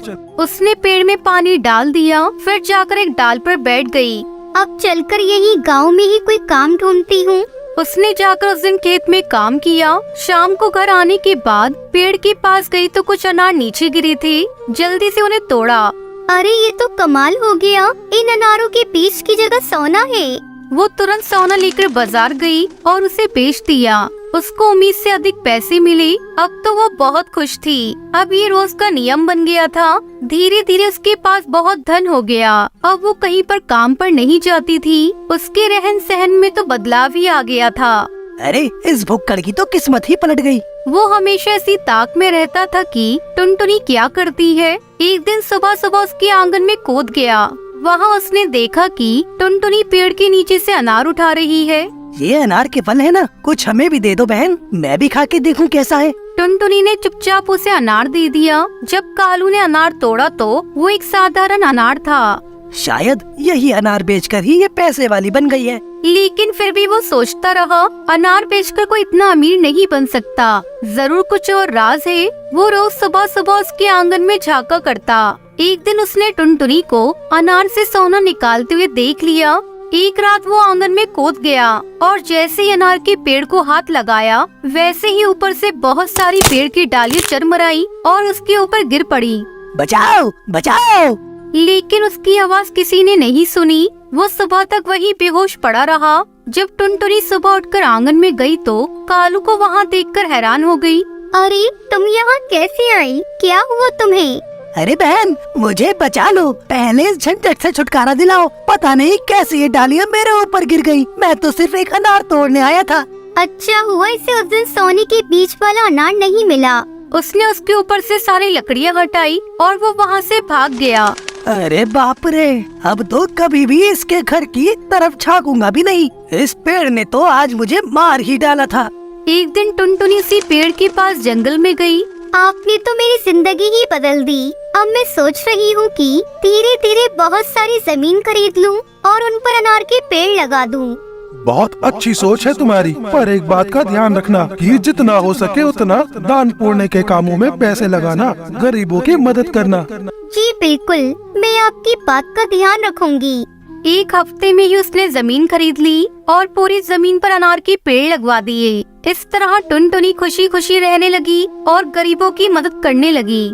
उसने पेड़ में पानी डाल दिया, फिर जाकर एक डाल पर बैठ गई। अब चलकर यही गांव में ही कोई काम ढूंढती हूँ। उसने जाकर उस दिन खेत में काम किया। शाम को घर आने के बाद पेड़ के पास गई तो कुछ अनार नीचे गिरे थे। जल्दी से उन्हें तोड़ा। अरे ये तो कमाल हो गया, इन अनारों के बीज की जगह सोना है। वो तुरंत सोना लेकर बाजार गई और उसे बेच दिया। उसको उम्मीद से अधिक पैसे मिले। अब तो वो बहुत खुश थी। अब ये रोज का नियम बन गया था। धीरे धीरे उसके पास बहुत धन हो गया। अब वो कहीं पर काम पर नहीं जाती थी। उसके रहन सहन में तो बदलाव ही आ गया था। अरे इस भुक्कड़ की तो किस्मत ही पलट गई। वो हमेशा इसी ताक में रहता था कि टुनटुनी क्या करती है। एक दिन सुबह सुबह उसके आंगन में कूद गया। वहाँ उसने देखा कि टुनटुनी पेड़ के नीचे से अनार उठा रही है। ये अनार के फल है ना, कुछ हमें भी दे दो बहन, मैं भी खा के देखूं कैसा है। टुनटुनी ने चुपचाप उसे अनार दे दिया। जब कालू ने अनार तोड़ा तो वो एक साधारण अनार था। शायद यही अनार बेचकर ही ये पैसे वाली बन गई है। लेकिन फिर भी वो सोचता रहा, अनार बेचकर कोई इतना अमीर नहीं बन सकता, जरूर कुछ और राज है। वो रोज सुबह सुबह उसके आंगन में झांका करता। एक दिन उसने टुनटुनी को अनार से सोना निकालते हुए देख लिया। एक रात वो आंगन में कूद गया और जैसे ही अनार के पेड़ को हाथ लगाया, वैसे ही ऊपर से बहुत सारी पेड़ की डालियां चरमराई और उसके ऊपर गिर पड़ी। बचाओ बचाओ। लेकिन उसकी आवाज किसी ने नहीं सुनी। वो सुबह तक वहीं बेहोश पड़ा रहा। जब टुनटुनी सुबह उठकर आंगन में गई तो कालू को वहाँ देखकर हैरान हो गई। अरे तुम यहाँ कैसे आई? क्या हुआ तुम्हें? अरे बहन, मुझे बचा लो, पहले इस झंझट से छुटकारा दिलाओ। पता नहीं कैसे ये डालियाँ मेरे ऊपर गिर गई। मैं तो सिर्फ एक अनार तोड़ने आया था। अच्छा हुआ इसे उस दिन सोने के बीच वाला अनार नहीं मिला। उसने उसके ऊपर से सारी लकड़ियाँ हटाई और वो वहाँ से भाग गया। अरे बाप रे, अब तो कभी भी इसके घर की तरफ झांकूंगा भी नहीं। इस पेड़ ने तो आज मुझे मार ही डाला था। एक दिन टुनटुनी उसी पेड़ के पास जंगल में गई। आपने तो मेरी जिंदगी ही बदल दी। अब मैं सोच रही हूँ कि धीरे धीरे बहुत सारी जमीन खरीद लूँ और उन पर अनार के पेड़ लगा दूँ। बहुत अच्छी सोच है तुम्हारी, पर एक बात का ध्यान रखना कि जितना हो सके उतना दान पुण्य के कामों में पैसे लगाना, गरीबों की मदद करना। जी बिल्कुल, मैं आपकी बात का ध्यान रखूंगी। एक हफ्ते में ही उसने जमीन खरीद ली और पूरी जमीन पर अनार के पेड़ लगवा दिए। इस तरह टुनटुनी खुशी खुशी रहने लगी और गरीबों की मदद करने लगी।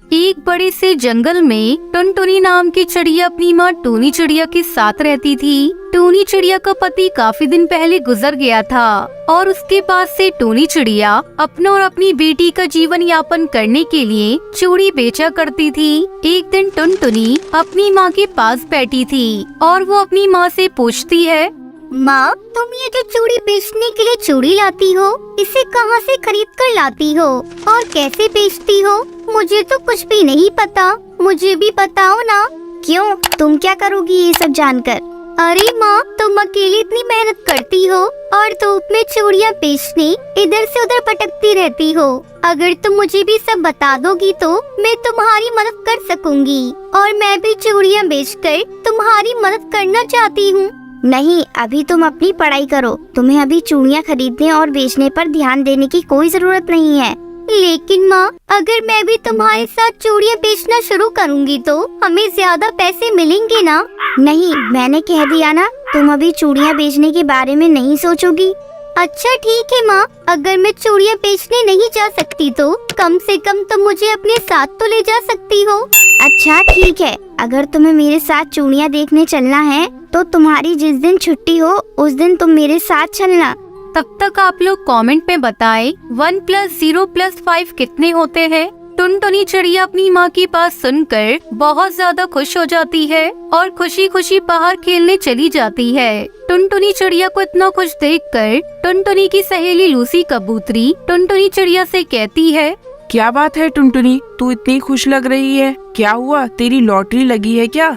एक बड़े से जंगल में टुनटुनी नाम की चिड़िया अपनी माँ टूनी चिड़िया के साथ रहती थी। टूनी चिड़िया का पति काफी दिन पहले गुजर गया था और उसके बाद से टूनी चिड़िया अपने और अपनी बेटी का जीवन यापन करने के लिए चूड़ी बेचा करती थी। एक दिन टुनटुनी अपनी माँ के पास बैठी थी और वो अपनी माँ से पूछती है, माँ, तुम ये जो चूड़ी बेचने के लिए चूड़ी लाती हो, इसे कहाँ से खरीद कर लाती हो और कैसे बेचती हो? मुझे तो कुछ भी नहीं पता, मुझे भी बताओ ना। क्यों, तुम क्या करोगी ये सब जानकर? अरे माँ, तुम अकेली इतनी मेहनत करती हो और धूप में चूड़ियाँ बेचने इधर से उधर भटकती रहती हो। अगर तुम मुझे भी सब बता दोगी तो मैं तुम्हारी मदद कर सकूंगी और मैं भी चूड़ियाँ बेचकर तुम्हारी मदद करना चाहती हूँ। नहीं, अभी तुम अपनी पढ़ाई करो। तुम्हें अभी चूड़ियाँ खरीदने और बेचने पर ध्यान देने की कोई जरूरत नहीं है। लेकिन माँ, अगर मैं भी तुम्हारे साथ चूड़ियाँ बेचना शुरू करूँगी तो हमें ज्यादा पैसे मिलेंगे ना? नहीं, मैंने कह दिया ना, तुम अभी चूड़ियाँ बेचने के बारे में नहीं सोचोगी। अच्छा ठीक है माँ, अगर मैं चूड़ियाँ बेचने नहीं जा सकती तो कम से कम तुम मुझे अपने साथ तो ले जा सकती हो। अच्छा ठीक है, अगर तुम्हें मेरे साथ चूड़ियाँ देखने चलना है तो तुम्हारी जिस दिन छुट्टी हो उस दिन तुम मेरे साथ चलना। तब तक आप लोग कमेंट में बताएं 1 + 0 + 5 कितने होते हैं। टुनटुनी चिड़िया अपनी माँ की बात सुनकर बहुत ज्यादा खुश हो जाती है और खुशी खुशी बाहर खेलने चली जाती है। टुनटुनी चिड़िया को इतना खुश देखकर टुनटुनी की सहेली लूसी कबूतरी टुनटुनी चिड़िया से कहती है, क्या बात है टुनटुनी, तू इतनी खुश लग रही है? क्या हुआ, तेरी लॉटरी लगी है क्या?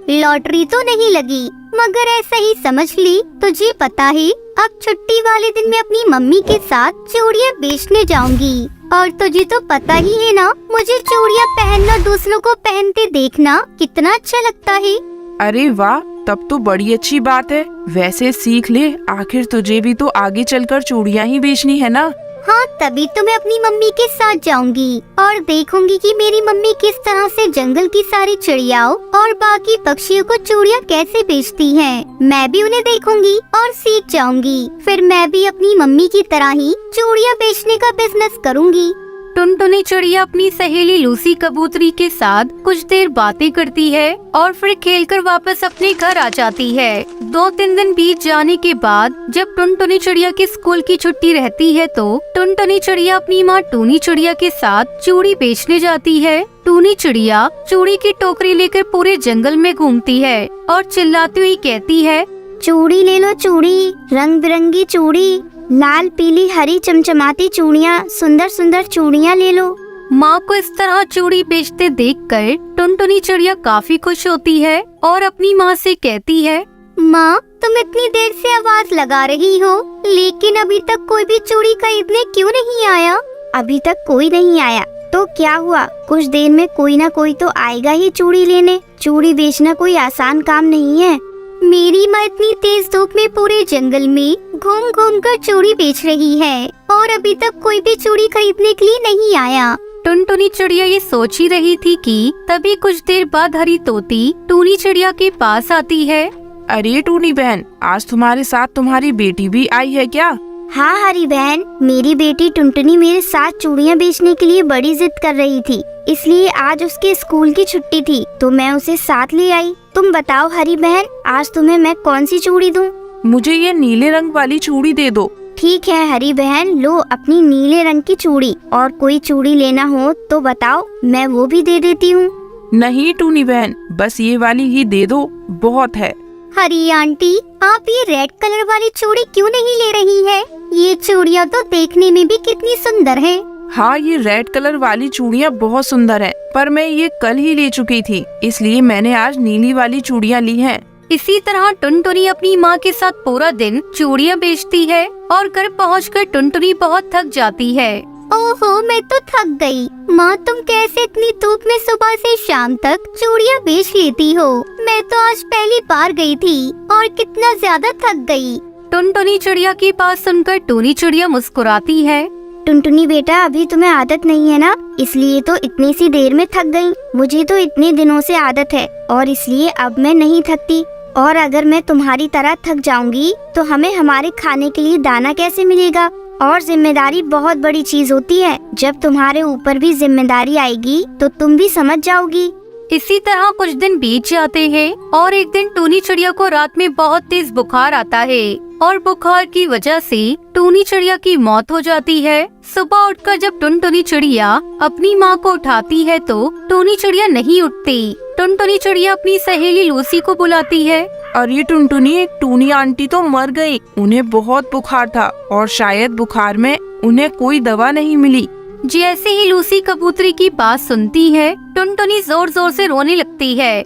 लॉटरी तो नहीं लगी, मगर ऐसा ही समझ ली। तुझे पता है, अब छुट्टी वाले दिन मैं अपनी मम्मी के साथ चूड़ियाँ बेचने जाऊंगी और तुझे तो पता ही है ना, मुझे चूड़ियाँ पहनना, दूसरों को पहनते देखना कितना अच्छा लगता है। अरे वाह, तब तो बड़ी अच्छी बात है। वैसे सीख ले, आखिर तुझे भी तो आगे चलकर चूड़ियाँ ही बेचनी है ना। हाँ, तभी तो मैं अपनी मम्मी के साथ जाऊंगी और देखूंगी कि मेरी मम्मी किस तरह से जंगल की सारी चिड़ियाओं और बाकी पक्षियों को चूड़ियाँ कैसे बेचती हैं। मैं भी उन्हें देखूंगी और सीख जाऊंगी। फिर मैं भी अपनी मम्मी की तरह ही चूड़ियाँ बेचने का बिजनेस करूंगी। टुनटुनी चिड़िया अपनी सहेली लूसी कबूतरी के साथ कुछ देर बातें करती है और फिर खेलकर वापस अपने घर आ जाती है। 2-3 दिन बीत जाने के बाद जब टुनटुनी चिड़िया की स्कूल की छुट्टी रहती है तो टुनटुनी चिड़िया अपनी माँ टूनी चिड़िया के साथ चूड़ी बेचने जाती है। टूनी चिड़िया चूड़ी की टोकरी लेकर पूरे जंगल में घूमती है और चिल्लाती हुई कहती है, चूड़ी ले लो चूड़ी, रंग बिरंगी चूड़ी, लाल पीली हरी चमचमाती चूड़ियाँ, सुंदर सुंदर चूड़ियाँ ले लो। माँ को इस तरह चूड़ी बेचते देखकर टुनटुनी चिड़िया काफी खुश होती है और अपनी माँ से कहती है, माँ, तुम इतनी देर से आवाज लगा रही हो, लेकिन अभी तक कोई भी चूड़ी खरीदने क्यों नहीं आया? अभी तक कोई नहीं आया तो क्या हुआ, कुछ देर में कोई ना कोई तो आएगा ही चूड़ी लेने। चूड़ी बेचना कोई आसान काम नहीं है। मेरी माँ इतनी तेज धूप में पूरे जंगल में घूम घूम कर चूड़ी बेच रही है और अभी तक कोई भी चूड़ी खरीदने के लिए नहीं आया। टुनटुनी चिड़िया ये सोच ही रही थी कि तभी कुछ देर बाद हरी तोती टूनी चिड़िया के पास आती है। अरे टूनी बहन, आज तुम्हारे साथ तुम्हारी बेटी भी आई है क्या? हाँ हरी बहन, मेरी बेटी टुनटुनी मेरे साथ चूड़ियाँ बेचने के लिए बड़ी जिद कर रही थी, इसलिए आज उसके स्कूल की छुट्टी थी तो मैं उसे साथ ले आई। तुम बताओ हरी बहन, आज तुम्हें मैं कौन सी चूड़ी दूं? मुझे ये नीले रंग वाली चूड़ी दे दो। ठीक है हरी बहन, लो अपनी नीले रंग की चूड़ी। और कोई चूड़ी लेना हो तो बताओ, मैं वो भी दे देती हूँ। नहीं टूनी बहन, बस ये वाली ही दे दो, बहुत है। हरी आंटी, आप ये रेड कलर वाली चूड़ी क्यों नहीं ले रही है? ये चूड़ियाँ तो देखने में भी कितनी सुंदर है। हाँ, ये रेड कलर वाली चूड़ियाँ बहुत सुंदर है, पर मैं ये कल ही ले चुकी थी, इसलिए मैंने आज नीली वाली चूड़ियाँ ली हैं। इसी तरह टुनटुनी अपनी माँ के साथ पूरा दिन चूड़ियाँ बेचती है और घर पहुँचकर टुनटुनी बहुत थक जाती है। ओहो, मैं तो थक गई। माँ, तुम कैसे इतनी धूप में सुबह से शाम तक चूड़ियाँ बेच लेती हो? मैं तो आज पहली बार गई थी और कितना ज्यादा थक गई। टुनटुनी चिड़िया की बात सुनकर टूनी चिड़िया मुस्कुराती है। टुनटुनी बेटा, अभी तुम्हें आदत नहीं है ना, इसलिए तो इतनी सी देर में थक गई। मुझे तो इतने दिनों से आदत है और इसलिए अब मैं नहीं थकती। और अगर मैं तुम्हारी तरह थक जाऊंगी तो हमें हमारे खाने के लिए दाना कैसे मिलेगा? और जिम्मेदारी बहुत बड़ी चीज होती है। जब तुम्हारे ऊपर भी जिम्मेदारी आएगी तो तुम भी समझ जाओगी। इसी तरह कुछ दिन बीत जाते हैं और एक दिन टूनी चिड़िया को रात में बहुत तेज बुखार आता है और बुखार की वजह से टूनी चिड़िया की मौत हो जाती है। सुबह उठकर जब टुनटुनी चिड़िया अपनी माँ को उठाती है तो टूनी चिड़िया नहीं उठती। टुनटुनी चिड़िया अपनी सहेली लूसी को बुलाती है। अरे टुनटुनी, एक टूनी आंटी तो मर गई। उन्हें बहुत बुखार था और शायद बुखार में उन्हें कोई दवा नहीं मिली। जैसे ही लूसी कबूतरी की बात सुनती है, टुनटुनी जोर जोर से रोने लगती है।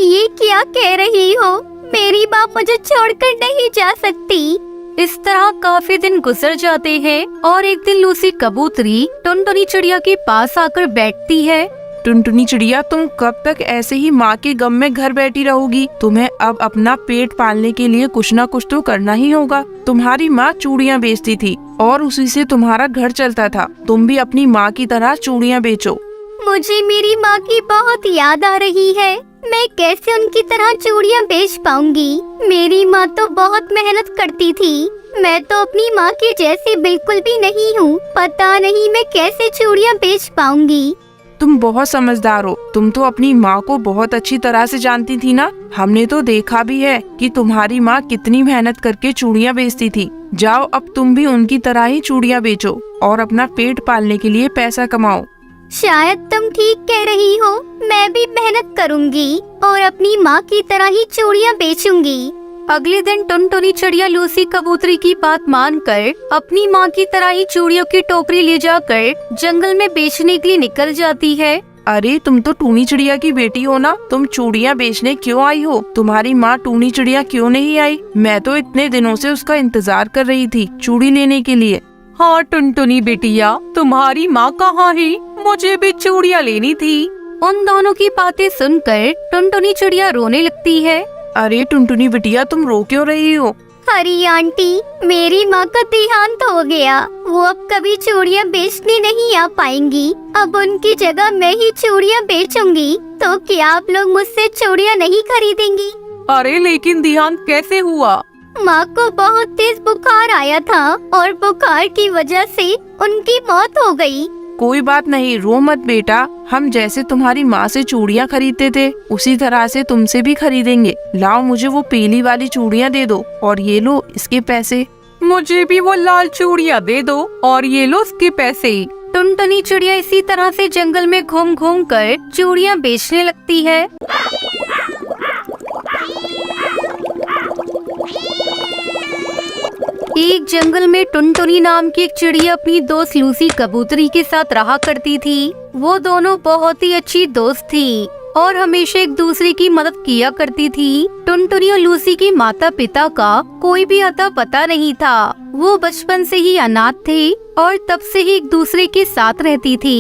ये क्या कह रही हो? मेरी माँ मुझे छोड़कर नहीं जा सकती। इस तरह काफी दिन गुजर जाते हैं और एक दिन लूसी कबूतरी टुनटुनी चिड़िया के पास आकर बैठती है। टुनटुनी चिड़िया, तुम कब तक ऐसे ही माँ के गम में घर बैठी रहोगी? तुम्हें अब अपना पेट पालने के लिए कुछ न कुछ तो करना ही होगा। तुम्हारी माँ चूड़ियाँ बेचती थी और उसी से तुम्हारा घर चलता था। तुम भी अपनी माँ की तरह चूड़ियाँ बेचो। मुझे मेरी माँ की बहुत याद आ रही है। मैं कैसे उनकी तरह चूड़ियाँ बेच पाऊंगी? मेरी माँ तो बहुत मेहनत करती थी। मैं तो अपनी माँ की जैसी बिल्कुल भी नहीं हूँ। पता नहीं मैं कैसे चूड़ियाँ बेच पाऊंगी। तुम बहुत समझदार हो। तुम तो अपनी माँ को बहुत अच्छी तरह से जानती थी ना। हमने तो देखा भी है कि तुम्हारी माँ कितनी मेहनत करके चूड़ियाँ बेचती थी। जाओ, अब तुम भी उनकी तरह ही चूड़ियाँ बेचो और अपना पेट पालने के लिए पैसा कमाओ। शायद तुम ठीक कह रही हो। मैं भी मेहनत करूंगी और अपनी माँ की तरह ही चूड़ियाँ बेचूंगी। अगले दिन टुनटुनी चिड़िया लूसी कबूतरी की बात मानकर अपनी माँ की तरह ही चूड़ियों की टोकरी ले जाकर जंगल में बेचने के लिए निकल जाती है। अरे तुम तो टूनी चिड़िया की बेटी हो ना, तुम चूड़ियाँ बेचने क्यों आई हो? तुम्हारी माँ टूनी चिड़िया क्यों नहीं आई? मैं तो इतने दिनों से उसका इंतजार कर रही थी चूड़ी लेने के लिए। हाँ टुनटुनी बेटिया, तुम्हारी माँ कहाँ है? मुझे भी चूड़ियाँ लेनी थी। उन दोनों की बातें सुनकर टुनटुनी चिड़िया रोने लगती है। अरे टुनटुनी बिटिया, तुम रो क्यों रही हो? हरी आंटी, मेरी माँ का देहांत हो गया। वो अब कभी चूड़ियाँ बेचने नहीं आ पाएंगी। अब उनकी जगह मैं ही चूड़ियाँ बेचूंगी। तो क्या आप लोग मुझसे चूड़ियाँ नहीं खरीदेंगी? अरे लेकिन देहांत कैसे हुआ? माँ को बहुत तेज बुखार आया था और बुखार की वजह से उनकी मौत हो गई। कोई बात नहीं, रो मत बेटा। हम जैसे तुम्हारी माँ से चूड़ियाँ खरीदते थे उसी तरह से तुमसे भी खरीदेंगे। लाओ, मुझे वो पीली वाली चूड़ियाँ दे दो और ये लो इसके पैसे। मुझे भी वो लाल चूड़ियाँ दे दो और ये लो उसके पैसे। टुनटुनी चिड़िया इसी तरह से जंगल में घूम घूम कर चूड़ियाँ बेचने लगती है। एक जंगल में टुनटुनी नाम की एक चिड़िया अपनी दोस्त लूसी कबूतरी के साथ रहा करती थी। वो दोनों बहुत ही अच्छी दोस्त थी और हमेशा एक दूसरे की मदद किया करती थी। टुनटुनी और लूसी के माता पिता का कोई भी अता पता नहीं था। वो बचपन से ही अनाथ थे और तब से ही एक दूसरे के साथ रहती थी।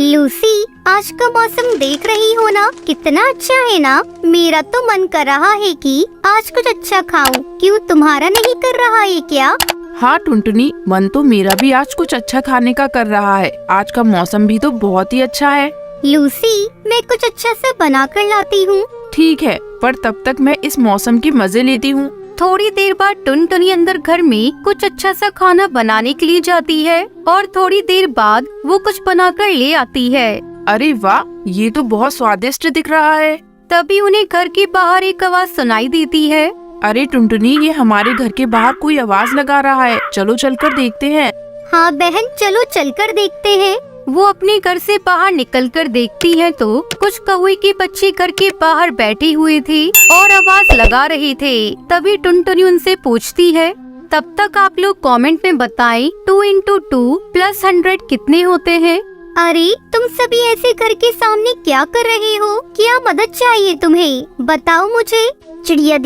लूसी, आज का मौसम देख रही हो ना, कितना अच्छा है ना। मेरा तो मन कर रहा है कि आज कुछ अच्छा खाऊं। क्यों, तुम्हारा नहीं कर रहा है क्या? हाँ टुनटुनी, मन तो मेरा भी आज कुछ अच्छा खाने का कर रहा है। आज का मौसम भी तो बहुत ही अच्छा है। लूसी, मैं कुछ अच्छा सा बना कर लाती हूँ। ठीक है, पर तब तक मैं इस मौसम के मजे लेती हूँ। थोड़ी देर बाद टुनटुनी अंदर घर में कुछ अच्छा सा खाना बनाने के लिए जाती है और थोड़ी देर बाद वो कुछ बनाकर ले आती है। अरे वाह, ये तो बहुत स्वादिष्ट दिख रहा है। तभी उन्हें घर के बाहर एक आवाज सुनाई देती है। अरे टुनटुनी, ये हमारे घर के बाहर कोई आवाज लगा रहा है। चलो चलकर देखते हैं। हाँ बहन, चलो चलकर देखते हैं। वो अपने घर से बाहर निकलकर देखती है तो कुछ कौवे के बच्चे घर के बाहर बैठे हुए थे और आवाज लगा रहे थे। तभी टुनटुनी उनसे पूछती है, तब तक आप लोग कमेंट में बताएं 2 × 2 + 100 कितने होते हैं। अरे, तुम सभी ऐसे घर के सामने क्या कर रहे हो? क्या मदद चाहिए तुम्हें? बताओ मुझे। चिड़िया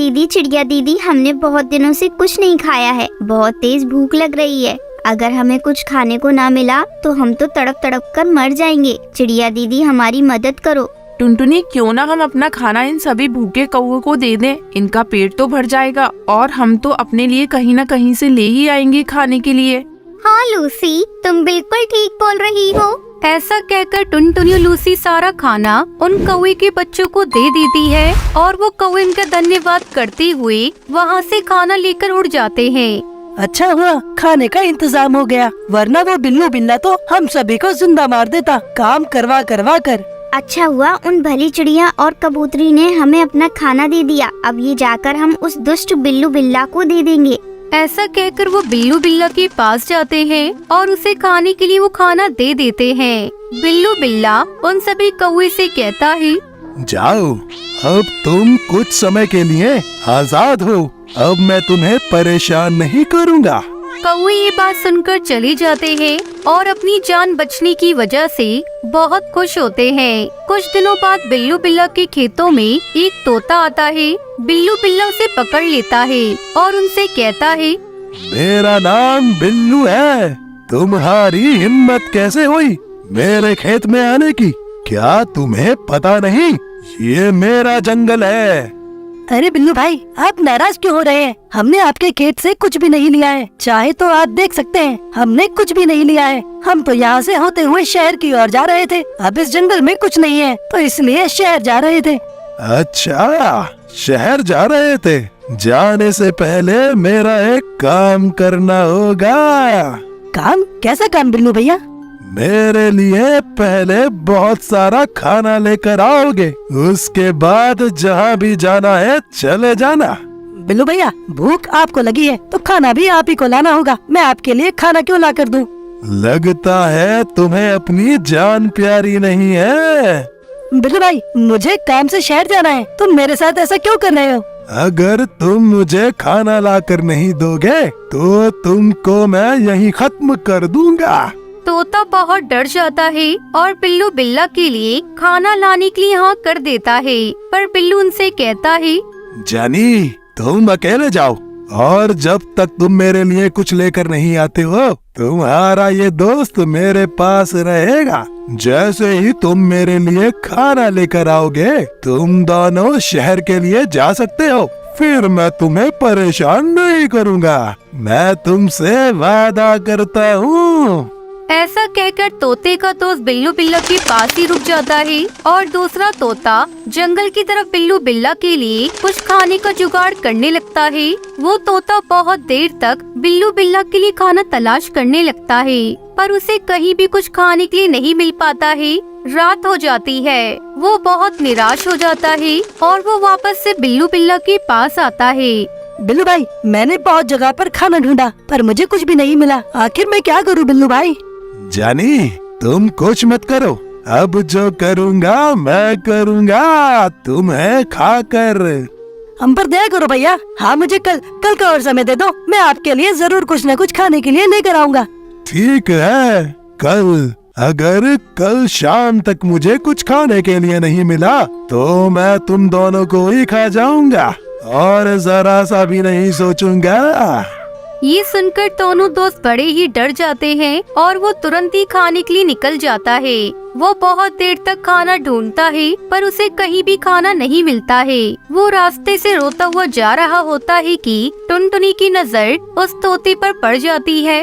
दीदी, हमने बहुत दिनों से कुछ नहीं खाया है। बहुत तेज भूख लग रही है। अगर हमें कुछ खाने को ना मिला तो हम तो तड़प तड़प कर मर जाएंगे। चिड़िया दीदी, हमारी मदद करो। टुनटुनी, क्यों ना हम अपना खाना इन सभी भूखे कौवों को दे दें। इनका पेट तो भर जाएगा और हम तो अपने लिए कहीं न कहीं से ले ही आएंगे खाने के लिए। हाँ लूसी, तुम बिल्कुल ठीक बोल रही हो। ऐसा कहकर टुनटुनी और लूसी सारा खाना उन कौवे के बच्चों को दे देती है और वो कौवे उनका धन्यवाद करते हुए वहाँ से खाना लेकर उड़ जाते हैं। अच्छा हुआ खाने का इंतजाम हो गया, वरना वो बिल्लू बिल्ला तो हम सभी को जिंदा मार देता, काम करवा करवा कर। अच्छा हुआ उन भली चिड़िया और कबूतरी ने हमें अपना खाना दे दिया। अब ये जाकर हम उस दुष्ट बिल्लू बिल्ला को दे देंगे। ऐसा कहकर वो बिल्लू बिल्ला के पास जाते हैं और उसे खाने के लिए वो खाना दे देते हैं। बिल्लू बिल्ला उन सभी कौवे से कहता है, जाओ, अब तुम कुछ समय के लिए आजाद हो। अब मैं तुम्हें परेशान नहीं करूँगा। कौवे ये बात सुनकर चले जाते हैं और अपनी जान बचने की वजह से बहुत खुश होते हैं। कुछ दिनों बाद बिल्लू बिल्ला के खेतों में एक तोता आता है। बिल्लू बिल्ला उसे पकड़ लेता है और उनसे कहता है, मेरा नाम बिल्लू है। तुम्हारी हिम्मत कैसे हुई मेरे खेत में आने की? क्या तुम्हें पता नहीं, ये मेरा जंगल है। अरे बिल्लू भाई, आप नाराज क्यों हो रहे हैं? हमने आपके खेत से कुछ भी नहीं लिया है। चाहे तो आप देख सकते हैं, हमने कुछ भी नहीं लिया है। हम तो यहाँ से होते हुए शहर की ओर जा रहे थे। अब इस जंगल में कुछ नहीं है तो इसलिए शहर जा रहे थे। अच्छा, शहर जा रहे थे। जाने से पहले मेरा एक काम करना होगा। काम? कैसा काम बिल्लू भैया? मेरे लिए पहले बहुत सारा खाना लेकर आओगे, उसके बाद जहाँ भी जाना है चले जाना। बिल्लू भैया, भूख आपको लगी है तो खाना भी आप ही को लाना होगा। मैं आपके लिए खाना क्यों ला कर दूं? लगता है तुम्हें अपनी जान प्यारी नहीं है। बिल्लू भाई, मुझे काम से शहर जाना है, तुम मेरे साथ ऐसा क्यों कर रहे हो? अगर तुम मुझे खाना लाकर नहीं दोगे तो तुमको मैं यहीं खत्म कर दूंगा। तोता बहुत डर जाता है और बिल्लू बिल्ला के लिए खाना लाने के लिए हाँ कर देता है, पर बिल्लू उनसे कहता है, जानी, तुम अकेले जाओ और जब तक तुम मेरे लिए कुछ लेकर नहीं आते हो तुम्हारा ये दोस्त मेरे पास रहेगा। जैसे ही तुम मेरे लिए खाना लेकर आओगे तुम दोनों शहर के लिए जा सकते हो। फिर मैं तुम्हें परेशान नहीं करूँगा, मैं तुमसे वादा करता हूँ। ऐसा कहकर तोते का दोस्त बिल्लू बिल्ला के पास ही रुक जाता है और दूसरा तोता जंगल की तरफ बिल्लू बिल्ला के लिए कुछ खाने का जुगाड़ करने लगता है। वो तोता बहुत देर तक बिल्लू बिल्ला के लिए खाना तलाश करने लगता है, पर उसे कहीं भी कुछ खाने के लिए नहीं मिल पाता है। रात हो जाती है, वो बहुत निराश हो जाता है और वो वापस से बिल्लू बिल्ला के पास आता है। बिल्लू भाई, मैंने बहुत जगह पर खाना ढूंढा पर मुझे कुछ भी नहीं मिला। आखिर मैं क्या करूँ बिल्लू भाई? जानी, तुम कुछ मत करो, अब जो करूँगा मैं करूँगा तुम्हें खाकर। हम पर दया करो भैया। हाँ, मुझे कल का और समय दे दो, मैं आपके लिए जरूर कुछ न कुछ खाने के लिए लेकर आऊँगा। ठीक है, कल अगर कल शाम तक मुझे कुछ खाने के लिए नहीं मिला तो मैं तुम दोनों को ही खा जाऊंगा और जरा सा भी नहीं सोचूंगा। ये सुनकर दोनों दोस्त बड़े ही डर जाते हैं और वो तुरंत ही खाने के लिए निकल जाता है। वो बहुत देर तक खाना ढूंढता है पर उसे कहीं भी खाना नहीं मिलता है। वो रास्ते से रोता हुआ जा रहा होता है कि टुनटुनी की नजर उस तोते पर पड़ जाती है।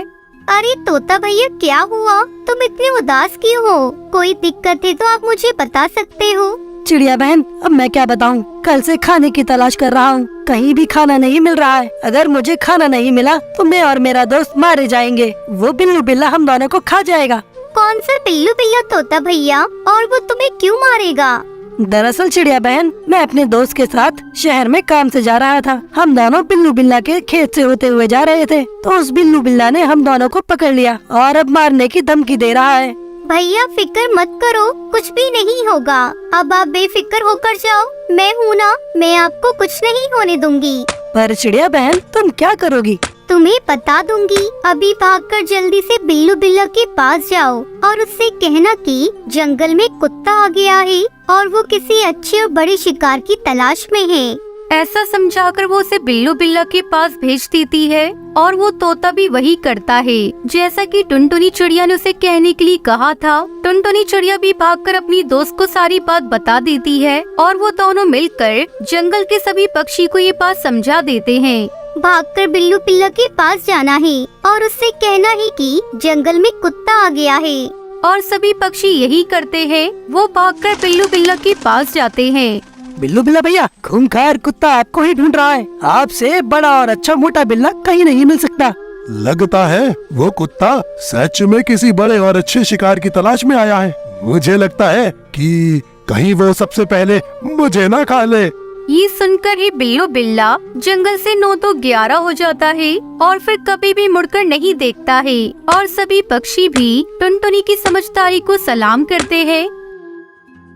अरे तोता भैया, क्या हुआ? तुम इतने उदास क्यों हो? कोई दिक्कत है तो आप मुझे बता सकते हो। चिड़िया बहन, अब मैं क्या बताऊं? कल से खाने की तलाश कर रहा हूं, कहीं भी खाना नहीं मिल रहा है। अगर मुझे खाना नहीं मिला तो मैं और मेरा दोस्त मारे जाएंगे। वो बिल्लू बिल्ला हम दोनों को खा जाएगा। कौन सा बिल्लू बिल्ला तोता भैया, और वो तुम्हें क्यों मारेगा? दरअसल चिड़िया बहन, मैं अपने दोस्त के साथ शहर में काम से जा रहा था। हम दोनों बिल्लू बिल्ला के खेत से होते हुए जा रहे थे तो उस बिल्लू बिल्ला ने हम दोनों को पकड़ लिया और अब मारने की धमकी दे रहा है। भैया फिक्र मत करो, कुछ भी नहीं होगा। अब आप बेफिक्र होकर जाओ, मैं हूँ ना, मैं आपको कुछ नहीं होने दूंगी। पर चिड़िया बहन, तुम क्या करोगी? तुम्हें बता दूंगी। अभी भागकर जल्दी से बिल्लू बिल्ला के पास जाओ और उससे कहना कि जंगल में कुत्ता आ गया है और वो किसी अच्छे और बड़े शिकार की तलाश में है। ऐसा समझाकर वो उसे बिल्लू बिल्ला के पास भेज देती है और वो तोता भी वही करता है जैसा कि टुनटुनी चिड़िया ने उसे कहने के लिए कहा था। टुनटुनी चिड़िया भी भागकर अपनी दोस्त को सारी बात बता देती है और वो दोनों मिलकर जंगल के सभी पक्षी को ये बात समझा देते हैं। भागकर बिल्लू बिल्ला के पास जाना है और उससे कहना है कि जंगल में कुत्ता आ गया है। और सभी पक्षी यही करते हैं, वो भागकर बिल्लू बिल्ला के पास जाते हैं। बिल्लू बिल्ला भैया, खूंखार कुत्ता आपको ही ढूंढ रहा है। आपसे बड़ा और अच्छा मोटा बिल्ला कहीं नहीं मिल सकता। लगता है वो कुत्ता सच में किसी बड़े और अच्छे शिकार की तलाश में आया है। मुझे लगता है कि कहीं वो सबसे पहले मुझे ना खा ले। ये सुनकर ही बिल्लू बिल्ला जंगल से 9 तो 11 हो जाता है और फिर कभी भी मुड़कर नहीं देखता है। और सभी पक्षी भी टुनटुनी की समझदारी को सलाम करते हैं